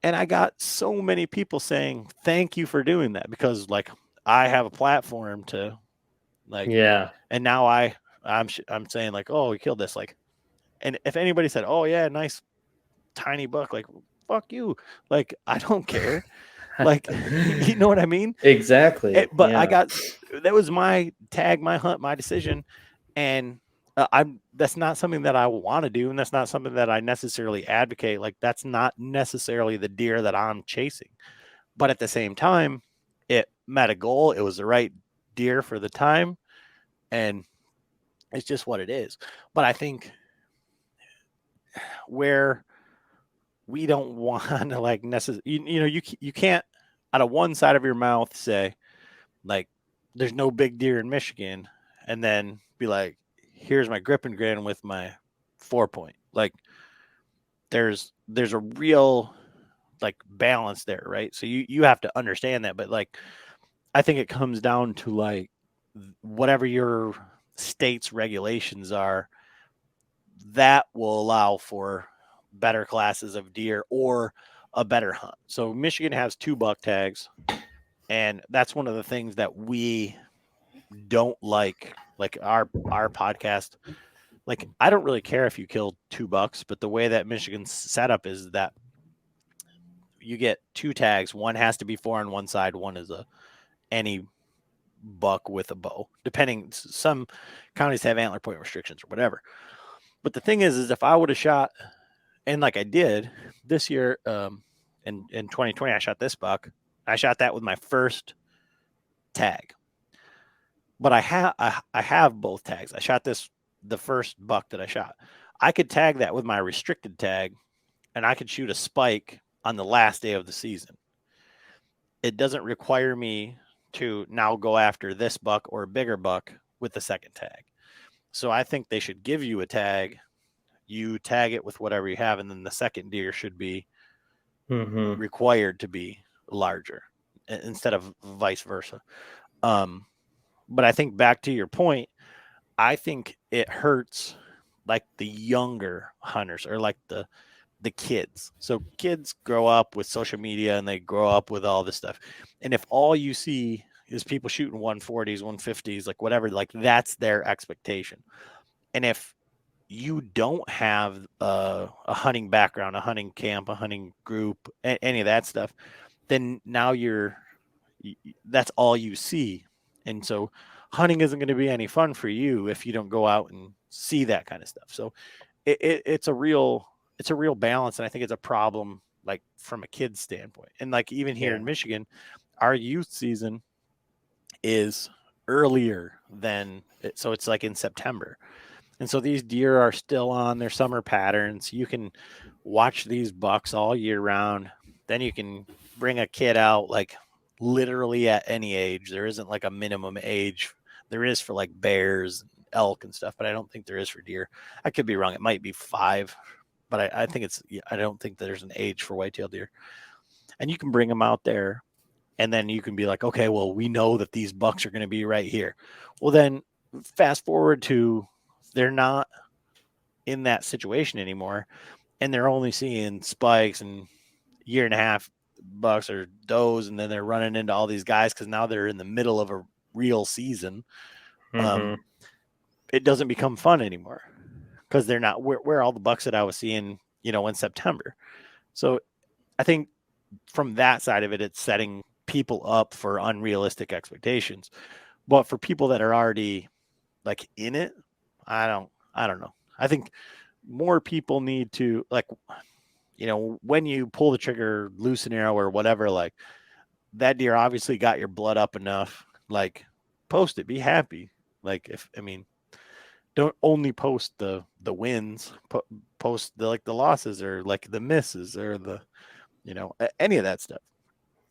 and I got so many people saying thank you for doing that, because like I have a platform to like, Yeah. and now I'm saying like, oh, we killed this, like, and if anybody said, oh yeah, nice tiny buck, like fuck you, like I don't care, like you know what I mean. Exactly. But I Yeah. got, that was my tag, my hunt, my decision, and I'm that's not something that I want to do, and that's not something that I necessarily advocate. Like that's not necessarily the deer that I'm chasing, but at the same time, it met a goal. It was the right deer for the time, and it's just what it is. But I think where we don't want to like necessarily, you can't out of one side of your mouth say like there's no big deer in Michigan, and then be like, here's my grip and grin with my 4 point. Like there's a real like balance there, right? So you have to understand that. But like I think it comes down to like whatever your state's regulations are, that will allow for better classes of deer or a better hunt. So Michigan has 2 buck tags, and that's one of the things that we don't like our podcast. Like I don't really care if you kill 2 bucks, but the way that Michigan's set up is that you get 2 tags. One has to be 4 on one side, one is a any buck with a bow. Depending, some counties have antler point restrictions or whatever. But the thing is if I would have shot And like I did this year, in 2020, I shot this buck. I shot that with my first tag, but I have both tags. I shot the first buck that I shot. I could tag that with my restricted tag, and I could shoot a spike on the last day of the season. It doesn't require me to now go after this buck or a bigger buck with the second tag. So I think they should give you a tag. You tag it with whatever you have, and then the second deer should be Mm-hmm. required to be larger instead of vice versa. Um, but I think back to your point, I think it hurts like the younger hunters or like the kids. So kids grow up with social media and they grow up with all this stuff. And if all you see is people shooting 140s, 150s, like whatever, like that's their expectation. And if you don't have a hunting background, a hunting camp, a hunting group, any of that stuff, then now that's all you see. And so hunting isn't going to be any fun for you if you don't go out and see that kind of stuff. So it's a real balance, and I think it's a problem like from a kid's standpoint. And like even here Yeah. in Michigan, our youth season is earlier than so it's like in September. And so these deer are still on their summer patterns. You can watch these bucks all year round. Then you can bring a kid out like literally at any age. There isn't like a minimum age. There is for like bears, elk, and stuff, but I don't think there is for deer. I could be wrong. It might be 5, but I think I don't think there's an age for whitetail deer. And you can bring them out there, and then you can be like, okay, well, we know that these bucks are going to be right here. Well, then fast forward to they're not in that situation anymore, and they're only seeing spikes and year and a half bucks or does, and then they're running into all these guys because now they're in the middle of a real season. Mm-hmm. Um, it doesn't become fun anymore because they're not where all the bucks that I was seeing, in September. So I think from that side of it, it's setting people up for unrealistic expectations. But for people that are already like in it, I don't know. I think more people need to like, when you pull the trigger, loose an arrow or whatever, like that deer obviously got your blood up enough. Like post it, be happy. Like if I mean, don't only post the wins, post the like the losses or like the misses or the any of that stuff.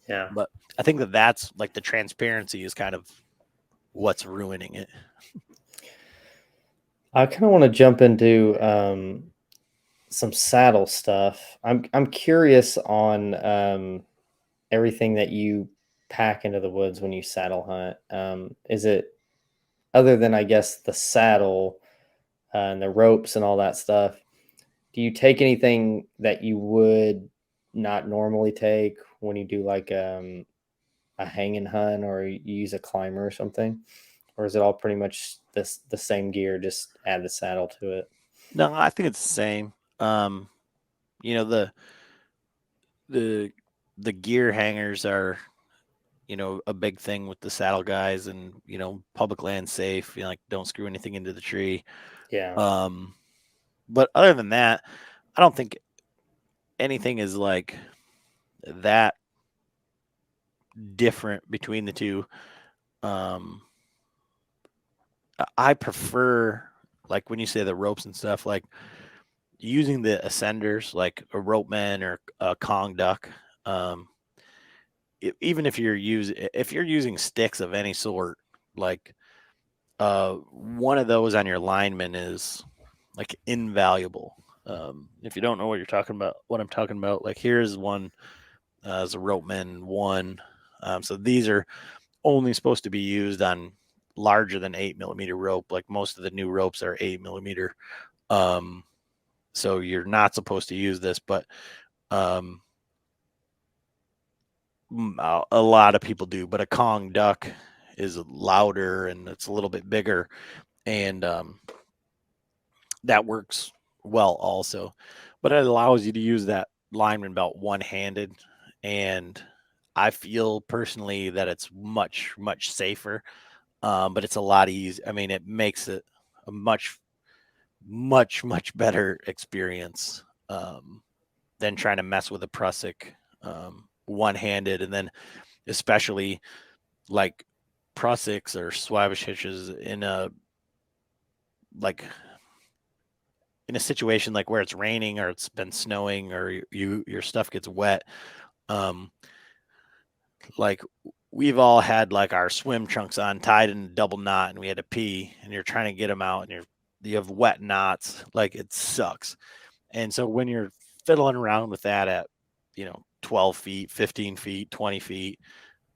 Yeah. But I think that's like the transparency is kind of what's ruining it. I kind of want to jump into some saddle stuff. I'm curious on everything that you pack into the woods when you saddle hunt. Is it other than I guess the saddle and the ropes and all that stuff? Do you take anything that you would not normally take when you do like a hanging hunt or you use a climber or something? Or is it all pretty much the same gear, just add the saddle to it? No, I think it's the same. You know the the gear hangers are a big thing with the saddle guys, and public land safe. Like don't screw anything into the tree. Yeah. Um, but other than that, I don't think anything is like that different between the two. Um, I prefer like when you say the ropes and stuff, like using the ascenders, like a rope man or a Kong duck. Um, Even if you're using sticks of any sort, like one of those on your lineman is like invaluable. If you don't know what I'm talking about, like here's one as a rope man one. So these are only supposed to be used on larger than 8 millimeter rope. Like most of the new ropes are 8 millimeter. Um, so you're not supposed to use this, but um, a lot of people do. But a Kong duck is louder and it's a little bit bigger, and that works well also. But it allows you to use that lineman belt one handed, and I feel personally that it's much safer. But it's a lot easier. I mean, it makes it a much better experience than trying to mess with a prusik one-handed, and then especially like prusiks or Swabish hitches like in a situation like where it's raining or it's been snowing or your stuff gets wet. Um, like we've all had like our swim trunks on tied in a double knot and we had to pee and you're trying to get them out and you have wet knots. Like it sucks. And so when you're fiddling around with that at 12 feet, 15 feet, 20 feet,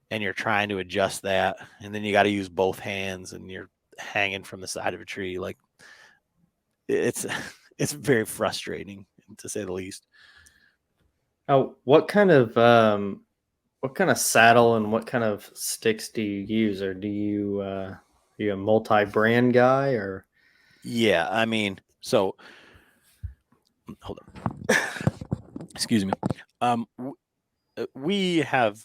and you're trying to adjust that, and then you got to use both hands and you're hanging from the side of a tree, like it's it's very frustrating to say the least. Oh, what kind of saddle and what kind of sticks do you use, or are you a multi-brand guy, or? Yeah, I mean, so hold on. Excuse me. We have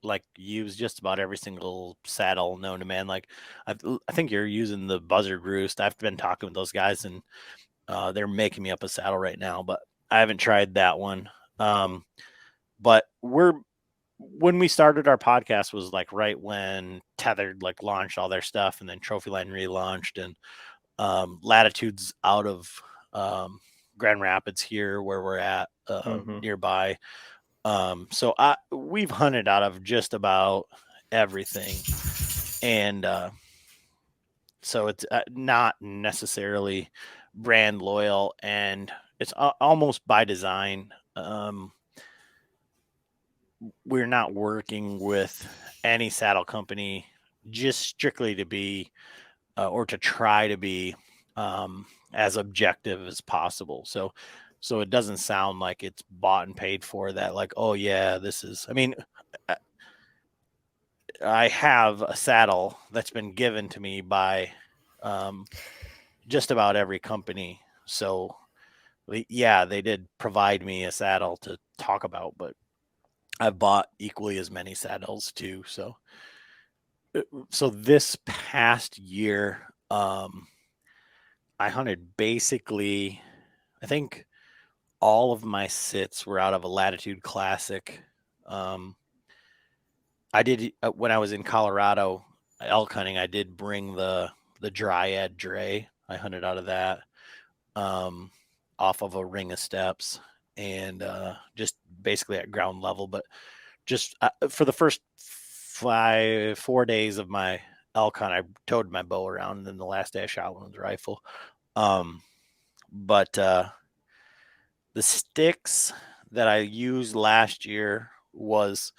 like used just about every single saddle known to man. Like I think you're using the Buzzard Roost. I've been talking with those guys and they're making me up a saddle right now, but I haven't tried that one. But when we started our podcast was like right when Tethered like launched all their stuff, and then Trophyline relaunched, and Latitudes out of Grand Rapids here where we're at Mm-hmm. nearby. So we've hunted out of just about everything, and so it's not necessarily brand loyal, and it's almost by design. We're not working with any saddle company just strictly to be or to try to be as objective as possible. So it doesn't sound like it's bought and paid for. That like, oh yeah, this is. I mean, I have a saddle that's been given to me by um, just about every company. So yeah, they did provide me a saddle to talk about, but I've bought equally as many saddles too. So this past year, I hunted basically, I think all of my sits were out of a Latitude Classic. Um, I did when I was in Colorado elk hunting. I did bring the Dryad Dre. I hunted out of that um, off of a ring of steps and just basically at ground level. But just for the first 4 days of my elk hunt, I towed my bow around, and then the last day I shot one with a rifle. But the sticks that I used last year was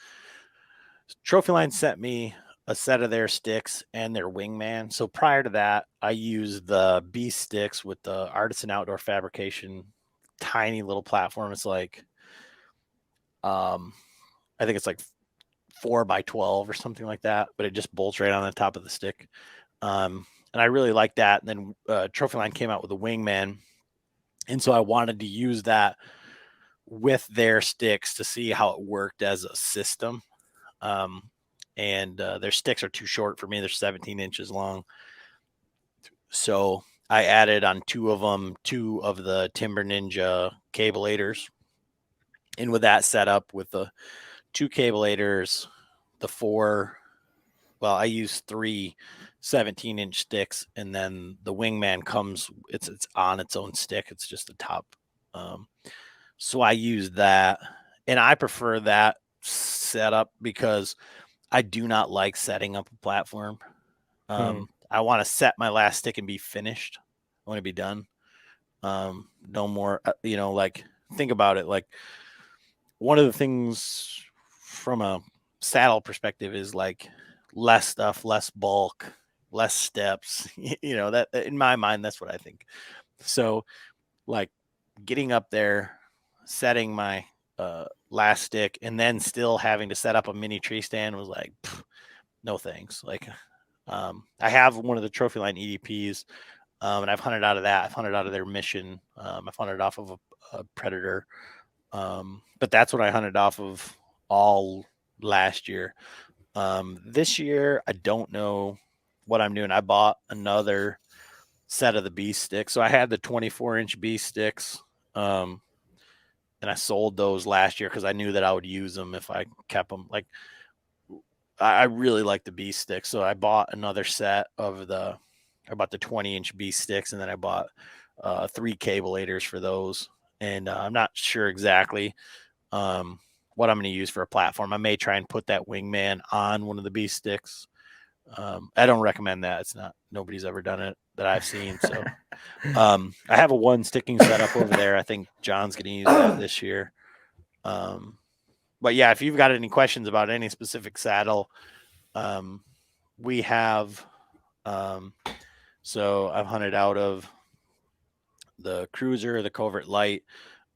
Trophyline sent me a set of their sticks and their wingman. So prior to that, I used the Beast sticks with the Artisan Outdoor Fabrication tiny little platform. It's like I think it's like 4x12 or something like that, but it just bolts right on the top of the stick. And I really like that. And then Trophyline came out with a wingman, and so I wanted to use that with their sticks to see how it worked as a system. Um, and their sticks are too short for me; they're 17 inches long. So I added on two of them, two of the Timber Ninja cabelators, and with that setup, with the two cabelators, the four. Well, I use three 17-inch sticks, and then the wingman comes. It's on its own stick. It's just the top. Um, so I use that, and I prefer that setup because I do not like setting up a platform. Hmm. I want to set my last stick and be finished. I want to be done. No more. Like think about it. Like one of the things from a saddle perspective is like less stuff, less bulk, less steps. That in my mind, that's what I think. So like getting up there, setting my last stick, and then still having to set up a mini tree stand was like, no thanks. Like I have one of the Trophyline EDPs, and I've hunted out of that. I've hunted out of their Mission. I've hunted off of a Predator. But that's what I hunted off of all last year. This year, I don't know what I'm doing. I bought another set of the B sticks. So I had the 24-inch B sticks. Um, and I sold those last year because I knew that I would use them if I kept them. Like I really like the bee sticks, so I bought another set of I bought the 20-inch bee sticks, and then I bought 3 cabelators for those. And I'm not sure exactly um, what I'm going to use for a platform. I may try and put that wingman on one of the bee sticks. I don't recommend that. It's not, nobody's ever done it that I've seen. So I have a one sticking setup over there. I think John's going to use that this year. But yeah, if you've got any questions about any specific saddle, we have, so I've hunted out of the Cruiser, the Covert Light,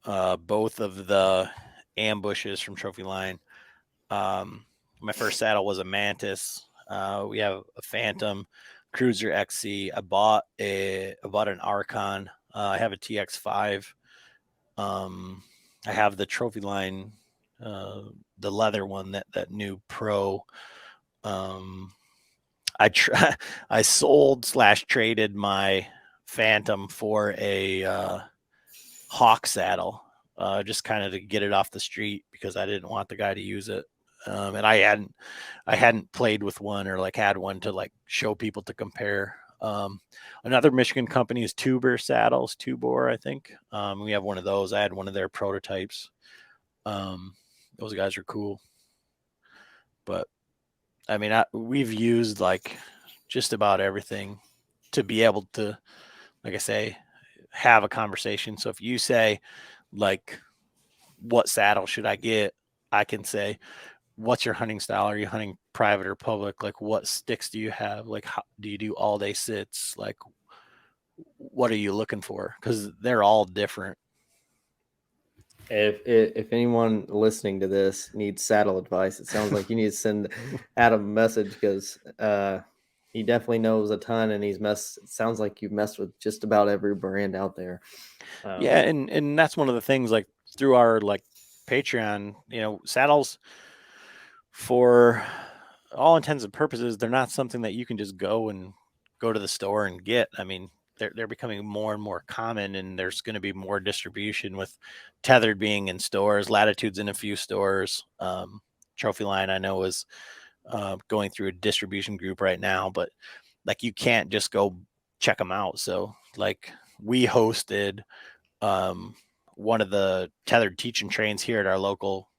both of the ambushes from Trophy Line. My first saddle was a Mantis. We have a Phantom, Cruiser XC. I bought an Archon. I have a TX5. I have the Trophy Line, the leather one, that new Pro. I sold / traded my Phantom for a Hawk saddle, just kind of to get it off the street because I didn't want the guy to use it. And I hadn't played with one or like had one to like show people to compare. Another Michigan company is Tuber Saddles, Tubor, I think. We have one of those. I had one of their prototypes. Those guys are cool. But I mean, we've used like just about everything to be able to, like I say, have a conversation. So if you say, like, what saddle should I get? I can say, what's your hunting style? Are you hunting private or public? Like, what sticks do you have? Like, how, do you do all day sits? Like, what are you looking for? Because they're all different. If anyone listening to this needs saddle advice, it sounds like you need to send Adam a message because he definitely knows a ton, and it sounds like you've messed with just about every brand out there. Yeah, and that's one of the things, like through our like Patreon, saddles, for all intents and purposes, they're not something that you can just go to the store and get. I mean, they're becoming more and more common, and there's going to be more distribution with Tethered being in stores, Latitude's in a few stores. Trophy Line, I know, is going through a distribution group right now, but like you can't just go check them out. So like we hosted one of the Tethered teaching trains here at our local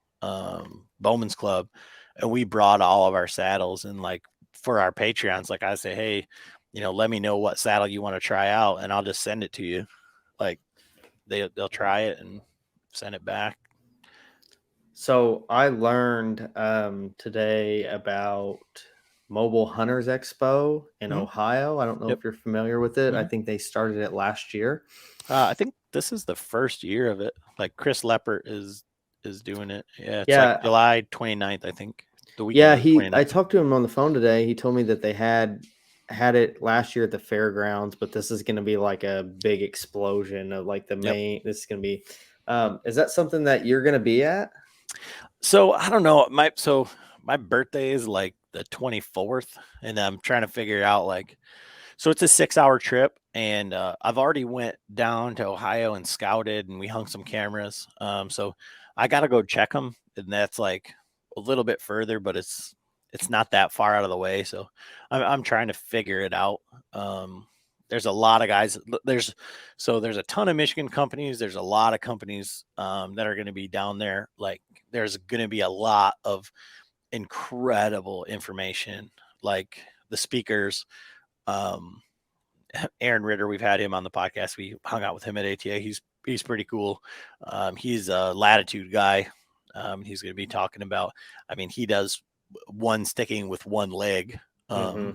Bowman's Club, and we brought all of our saddles, and like for our Patreons, like I say, hey, let me know what saddle you want to try out, and I'll just send it to you. Like they'll try it and send it back. So I learned today about Mobile Hunters Expo in Mm-hmm. Ohio. I don't know Yep. if you're familiar with it. I Mm-hmm. think they started it last year. I think this is the first year of it. Like Chris Leppert is doing it. Yeah, it's like Yeah, July 29th, I think. The weekend yeah. of the 29th. I talked to him on the phone today. He told me that they had it last year at the fairgrounds, but this is going to be like a big explosion of like the Yep. main. This is going to be. Is that something that you're going to be at? So I don't know. My birthday is like the 24th, and I'm trying to figure out like, so it's a 6-hour trip, and I've already went down to Ohio and scouted, and we hung some cameras. So I got to go check them, and that's like a little bit further, but it's not that far out of the way. So I'm trying to figure it out. There's a lot of guys. There's a ton of Michigan companies. There's a lot of companies that are going to be down there. Like there's going to be a lot of incredible information. Like the speakers. Um, Aaron Ritter, we've had him on the podcast. We hung out with him at ATA. He's pretty cool. He's a Latitude guy. He's going to be talking about. I mean, he does one sticking with one leg. Mm-hmm.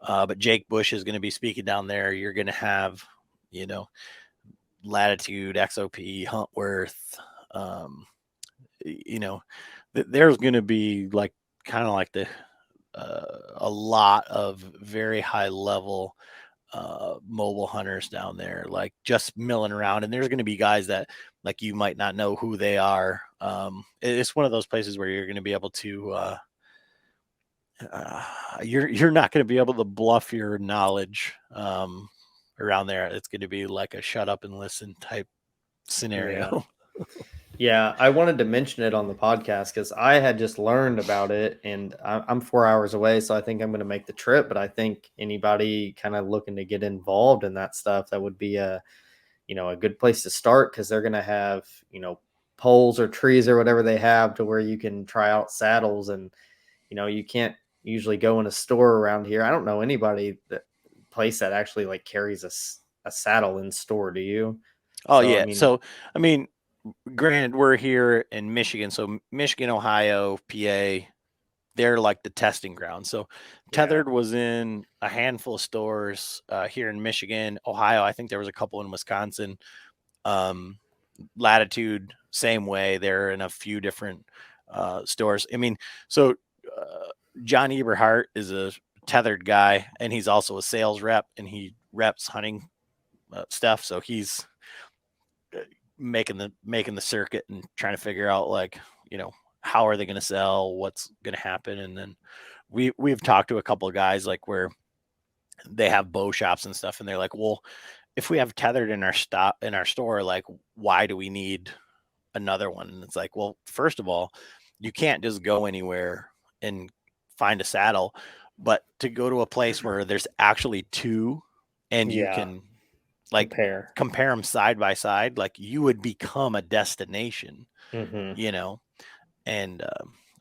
But Jake Bush is going to be speaking down there. You're going to have, Latitude, XOP, Huntworth. There's going to be like kind of like a lot of very high level mobile hunters down there, like just milling around. And there's going to be guys that like you might not know who they are. It's one of those places where you're going to be able to you're not going to be able to bluff your knowledge around there. It's going to be like a shut up and listen type scenario. Yeah. Yeah, I wanted to mention it on the podcast because I had just learned about it, and I'm 4 hours away, so I think I'm going to make the trip. But I think anybody kind of looking to get involved in that stuff, that would be a good place to start because they're going to have poles or trees or whatever they have to where you can try out saddles, and you can't usually go in a store around here. I don't know anybody that place that actually like carries a saddle in store. Do you? Oh So I yeah. mean, So I mean, granted, we're here in Michigan, so Michigan, Ohio, PA, they're like the testing ground. So yeah, Tethered was in a handful of stores here in Michigan, Ohio. I think there was a couple in Wisconsin. Um, Latitude, same way. They're in a few different stores. I mean, so uh, John Eberhart is a Tethered guy, and he's also a sales rep, and he reps hunting stuff. So he's making the circuit and trying to figure out like how are they going to sell, what's going to happen, and then we've talked to a couple of guys like where they have bow shops and stuff, and they're like, well, if we have Tethered in our store, like why do we need another one? And it's like, well, first of all, you can't just go anywhere and find a saddle, but to go to a place where there's actually two and you yeah, can like compare. compare them side by side, like you would become a destination, Hmm. you know. And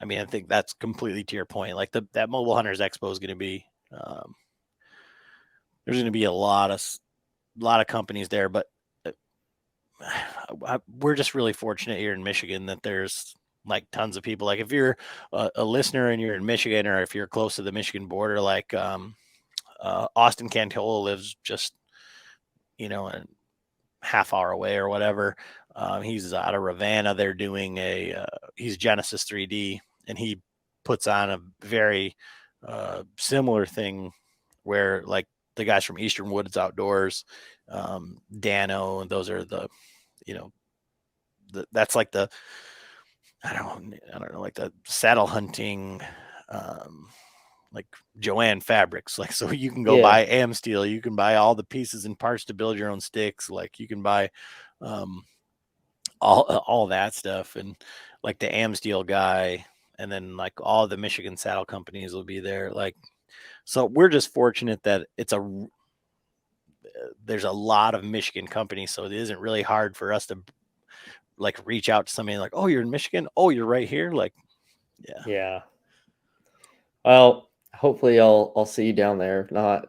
I mean, I think that's completely to your point. Like that Mobile Hunters Expo is going to be there's going to be a lot of companies there, but uh, we're just really fortunate here in Michigan that there's like tons of people. Like if you're a listener and you're in Michigan, or if you're close to the Michigan border, like Austin Cantola lives just a half hour away or whatever. He's out of Ravenna. They're doing he's Genesis 3D, and he puts on a very similar thing where like the guys from Eastern Woods Outdoors, Dano, and those are you know, that's like I don't know, like the saddle hunting, um, like Joanne Fabrics. Like, so you can go Yeah, buy AM steel, you can buy all the pieces and parts to build your own sticks. Like you can buy, um, all that stuff, and like the Amsteel guy, and then like all the Michigan saddle companies will be there. Like, so we're just fortunate that there's a lot of Michigan companies, so it isn't really hard for us to like reach out to somebody like, oh, you're in Michigan, oh, you're right here, like, yeah. yeah. Well, hopefully I'll see you down there. If not,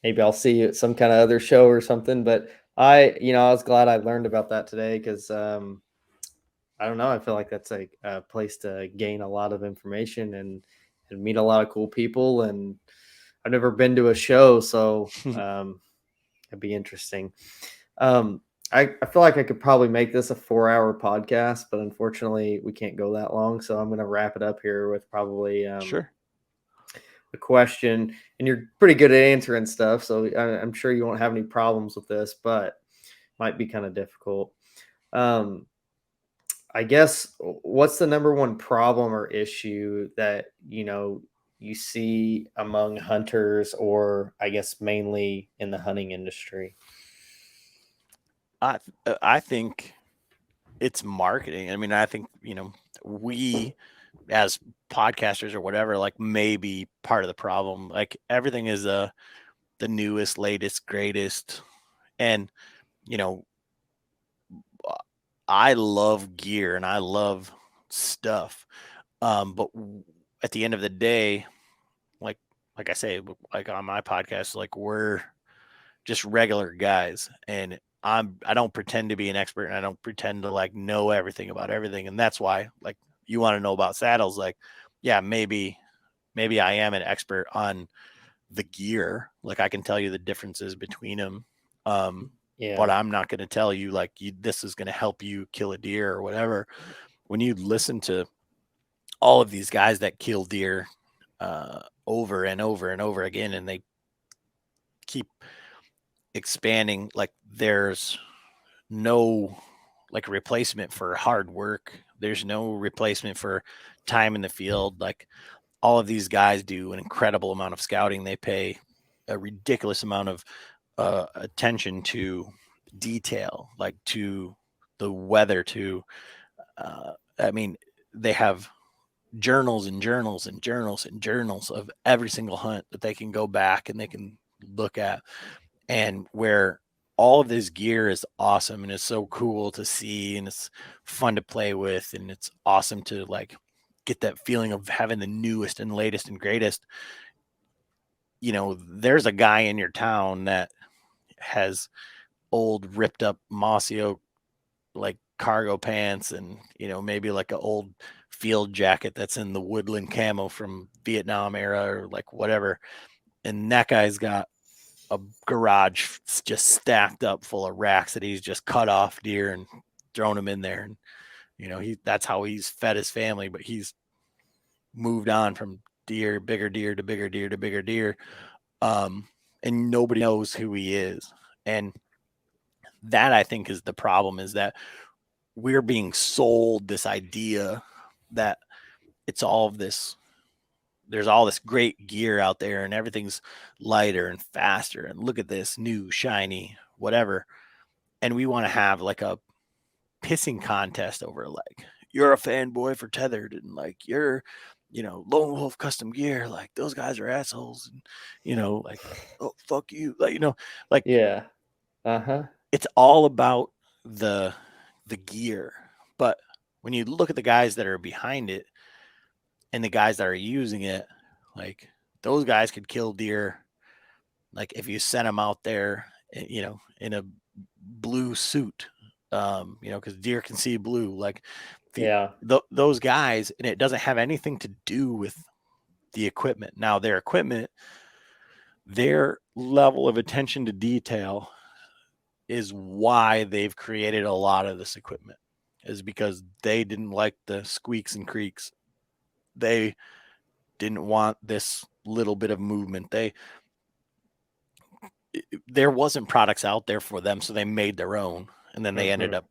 maybe I'll see you at some kind of other show or something. But I was glad I learned about that today because I don't know. I feel like that's a place to gain a lot of information and meet a lot of cool people. And I've never been to a show, so it'd be interesting. Um, I feel like I could probably make this a 4 hour podcast, but unfortunately, we can't go that long. So I'm going to wrap it up here with probably Sure. a question. And you're pretty good at answering stuff. So I'm sure you won't have any problems with this, but might be kind of difficult. Um, I guess what's the number one problem or issue that you see among hunters, or I guess mainly in the hunting industry? I think it's marketing. I mean, I think we as podcasters or whatever, like maybe part of the problem. Like everything is the newest, latest, greatest, and you know, I love gear and I love stuff. But at the end of the day, like like I say, like on my podcast, like we're just regular guys, and I don't pretend to be an expert, and I don't pretend to like know everything about everything. And that's why like you want to know about saddles, like yeah, maybe I am an expert on the gear. Like I can tell you the differences between them. But Yeah. I'm not going to tell you like this is going to help you kill a deer or whatever. When you listen to all of these guys that kill deer over and over and over again, and they keep expanding, like there's no like replacement for hard work. There's no replacement for time in the field. Like all of these guys do an incredible amount of scouting. They pay a ridiculous amount of attention to detail, like to the weather too. I mean, they have journals and journals and journals and journals of every single hunt that they can go back and they can look at, and where all of this gear is awesome and it's so cool to see and it's fun to play with and it's awesome to like get that feeling of having the newest and latest and greatest. There's a guy in your town that has old ripped up mossy oak like cargo pants and maybe like an old field jacket that's in the woodland camo from Vietnam era or like whatever, and that guy's got a garage just stacked up full of racks that he's just cut off deer and thrown them in there, and that's how he's fed his family, but he's moved on from bigger deer to bigger deer to bigger deer, um and nobody knows who he is. And that, I think, is the problem, is that we're being sold this idea that it's all of this there's all this great gear out there and everything's lighter and faster and look at this new shiny whatever, and we want to have like a pissing contest over like you're a fanboy for tethered and like you're lone wolf custom gear, like those guys are assholes, and like, oh fuck you, like like Yeah. Uh-huh. it's all about the gear. But when you look at the guys that are behind it and the guys that are using it, like those guys could kill deer, like if you sent them out there, in a blue suit, because deer can see blue. Like Yeah. those guys, and it doesn't have anything to do with the equipment. Now, their equipment, their level of attention to detail is why they've created a lot of this equipment, is because they didn't like the squeaks and creaks. They didn't want this little bit of movement. There wasn't products out there for them, so they made their own, and then they ended Mhm. up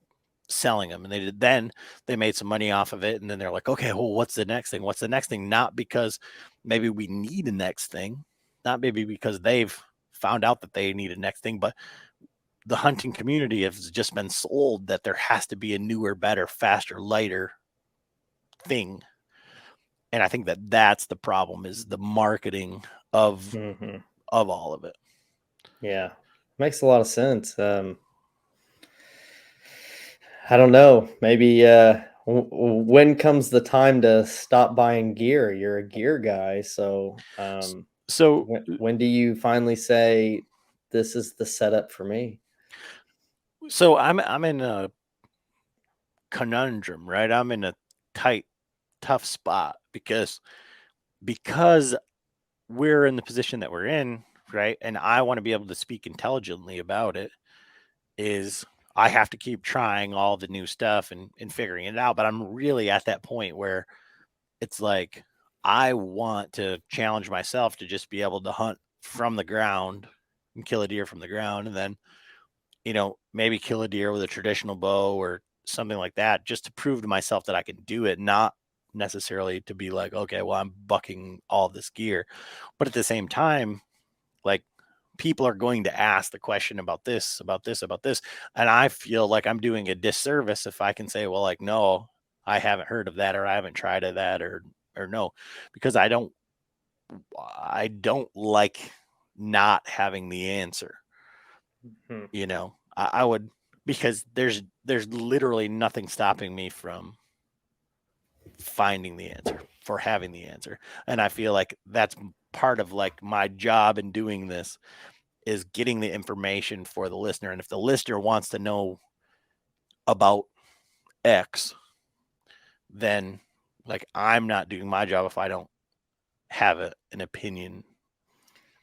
selling them, and then they made some money off of it, and then they're like, okay, well, what's the next thing? What's the next thing? Not because maybe we need a next thing, not maybe because they've found out that they need a next thing, but the hunting community has just been sold that there has to be a newer, better, faster, lighter thing. And I think that that's the problem, is the marketing of Mhm. all of it. Yeah. Makes a lot of sense. I don't know. Maybe when comes the time to stop buying gear? You're a gear guy, so So when do you finally say this is the setup for me? I'm in a conundrum, right? I'm in a tight, tough spot because we're in the position that we're in, right? And I want to be able to speak intelligently about it. Is I have to keep trying all the new stuff and figuring it out. But I'm really at that point where it's like I want to challenge myself to just be able to hunt from the ground and kill a deer from the ground, and then maybe kill a deer with a traditional bow or something like that, just to prove to myself that I can do it, not necessarily to be like, okay, well, I'm bucking all this gear. But at the same time, like people are going to ask the question about this, about this, about this. And I feel like I'm doing a disservice if I can say, well, like, no, I haven't heard of that, or I haven't tried of that, or no, because I don't like not having the answer. Hmm. I would, because there's literally nothing stopping me from finding the answer, for having the answer. And I feel like that's part of like my job in doing this, is getting the information for the listener. And if the listener wants to know about X, then like I'm not doing my job if I don't have an opinion.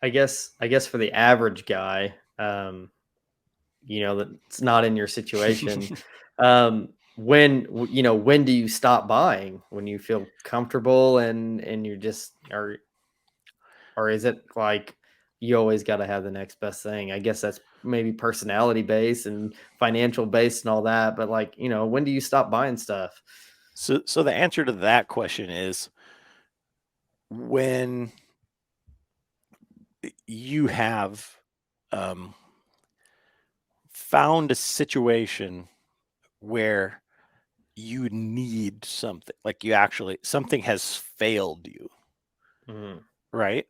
I guess for the average guy, that's not in your situation. When do you stop buying? When you feel comfortable and you're just or is it like you always got to have the next best thing? I guess that's maybe personality based and financial based and all that. But like, when do you stop buying stuff? So the answer to that question is when you have um, found a situation where you need something, like you actually, something has failed you, Mhm. right?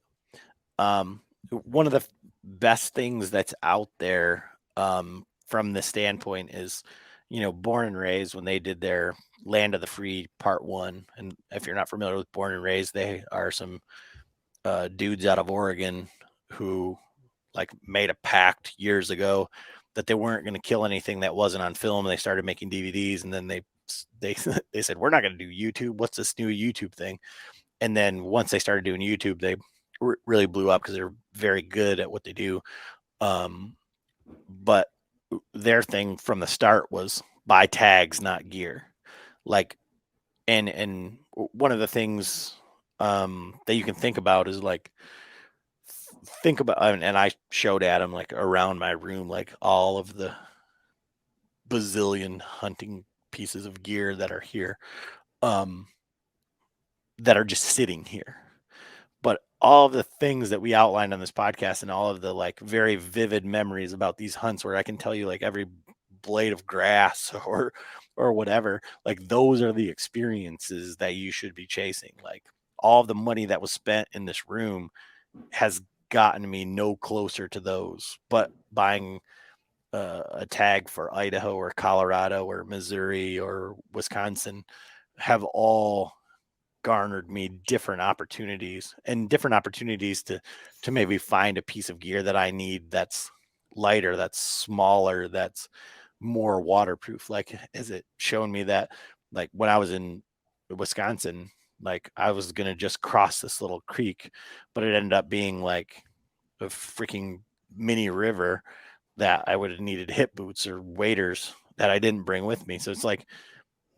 One of the best things that's out there, from the standpoint is, Born and Raised, when they did their Land of the Free Part One. And if you're not familiar with Born and Raised, they are some dudes out of Oregon who like made a pact years ago that they weren't going to kill anything that wasn't on film. And they started making DVDs, and then they they said, we're not going to do YouTube. What's this new YouTube thing? And then once they started doing YouTube, they really blew up because they're very good at what they do. But their thing from the start was buy tags, not gear. Like, and one of the things that you can think about is like, think about, and I showed Adam like around my room, like all of the bazillion hunting pieces of gear that are here, um, that are just sitting here. But all of the things that we outlined on this podcast, and all of the like very vivid memories about these hunts, where I can tell you like every blade of grass or whatever, like those are the experiences that you should be chasing. Like, all of the money that was spent in this room has gotten me no closer to those, but buying a tag for Idaho or Colorado or Missouri or Wisconsin have all garnered me different opportunities, and different opportunities to maybe find a piece of gear that I need, that's lighter, that's smaller, that's more waterproof. Like, has it shown me that, like when I was in Wisconsin, like I was gonna just cross this little creek, but it ended up being like a freaking mini river that I would have needed hip boots or waders that I didn't bring with me. So it's like,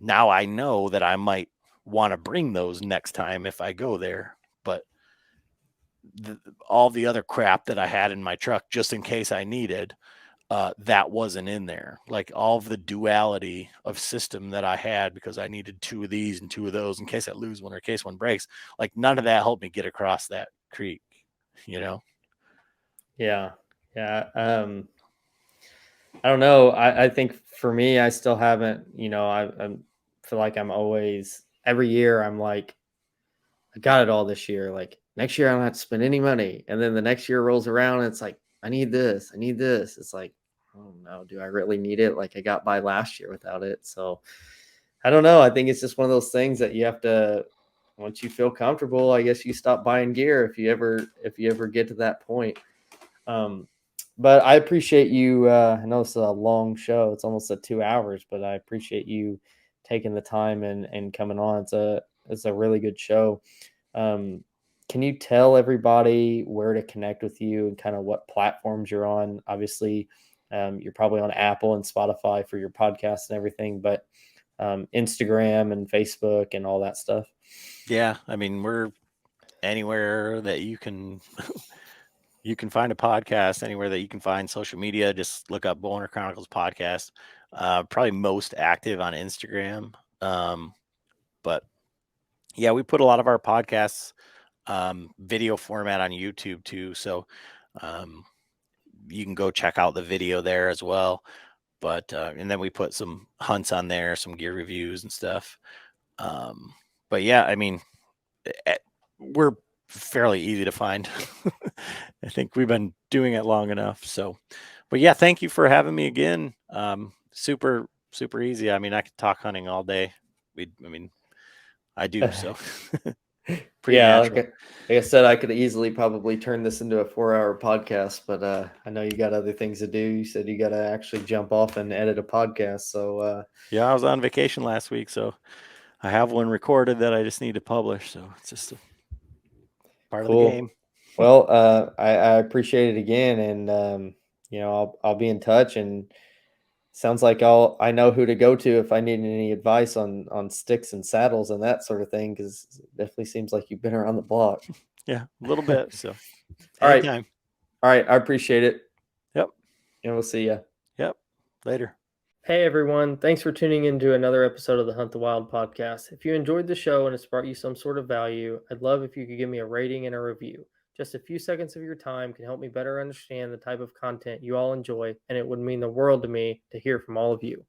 now I know that I might want to bring those next time if I go there. But all the other crap that I had in my truck, just in case I needed, that wasn't in there. Like, all of the duality of system that I had, because I needed two of these and two of those in case I lose one or in case one breaks, like none of that helped me get across that creek, you know? Yeah. Yeah. I don't know. I think for me, I still haven't, I feel like I'm always, every year, I'm like, I got it all this year. Like next year, I don't have to spend any money. And then the next year rolls around and it's like, I need this. I need this. It's like, oh no, do I really need it? Like I got by last year without it. So I don't know. I think it's just one of those things that you have to, once you feel comfortable, I guess you stop buying gear if you ever get to that point. Um, but I appreciate you. I know it's a long show; it's almost at 2 hours, but I appreciate you taking the time and coming on. It's a really good show. Um, can you tell everybody where to connect with you and kind of what platforms you're on? Obviously, you're probably on Apple and Spotify for your podcast and everything, but Instagram and Facebook and all that stuff. Yeah. I mean, we're anywhere that you can. You can find a podcast, anywhere that you can find social media. Just look up Bowhunter Chronicles podcast. Probably most active on Instagram. But yeah, we put a lot of our podcasts, video format on YouTube too. So um, you can go check out the video there as well. But and then we put some hunts on there, some gear reviews and stuff. Um, but yeah, I mean, we're fairly easy to find. I think we've been doing it long enough. So, but yeah, thank you for having me again. Super easy. I mean, I could talk hunting all day. I mean, I do. So pretty Yeah, natural. like I said, I could easily probably turn this into a 4 hour podcast, but I know you got other things to do. You said you got to actually jump off and edit a podcast. So Yeah, I was on vacation last week, so I have one recorded that I just need to publish. So it's just a part of the cool. game. Well, I appreciate it again, and I'll be in touch. And sounds like I know who to go to if I need any advice on sticks and saddles and that sort of thing, because it definitely seems like you've been around the block. Yeah, a little bit. So All right, anytime. all right, I appreciate it, Yep. and we'll see you. Yep. Later. Hey everyone, thanks for tuning in to another episode of the Hunt the Wild podcast. If you enjoyed the show and it's brought you some sort of value, I'd love if you could give me a rating and a review. Just a few seconds of your time can help me better understand the type of content you all enjoy, and it would mean the world to me to hear from all of you.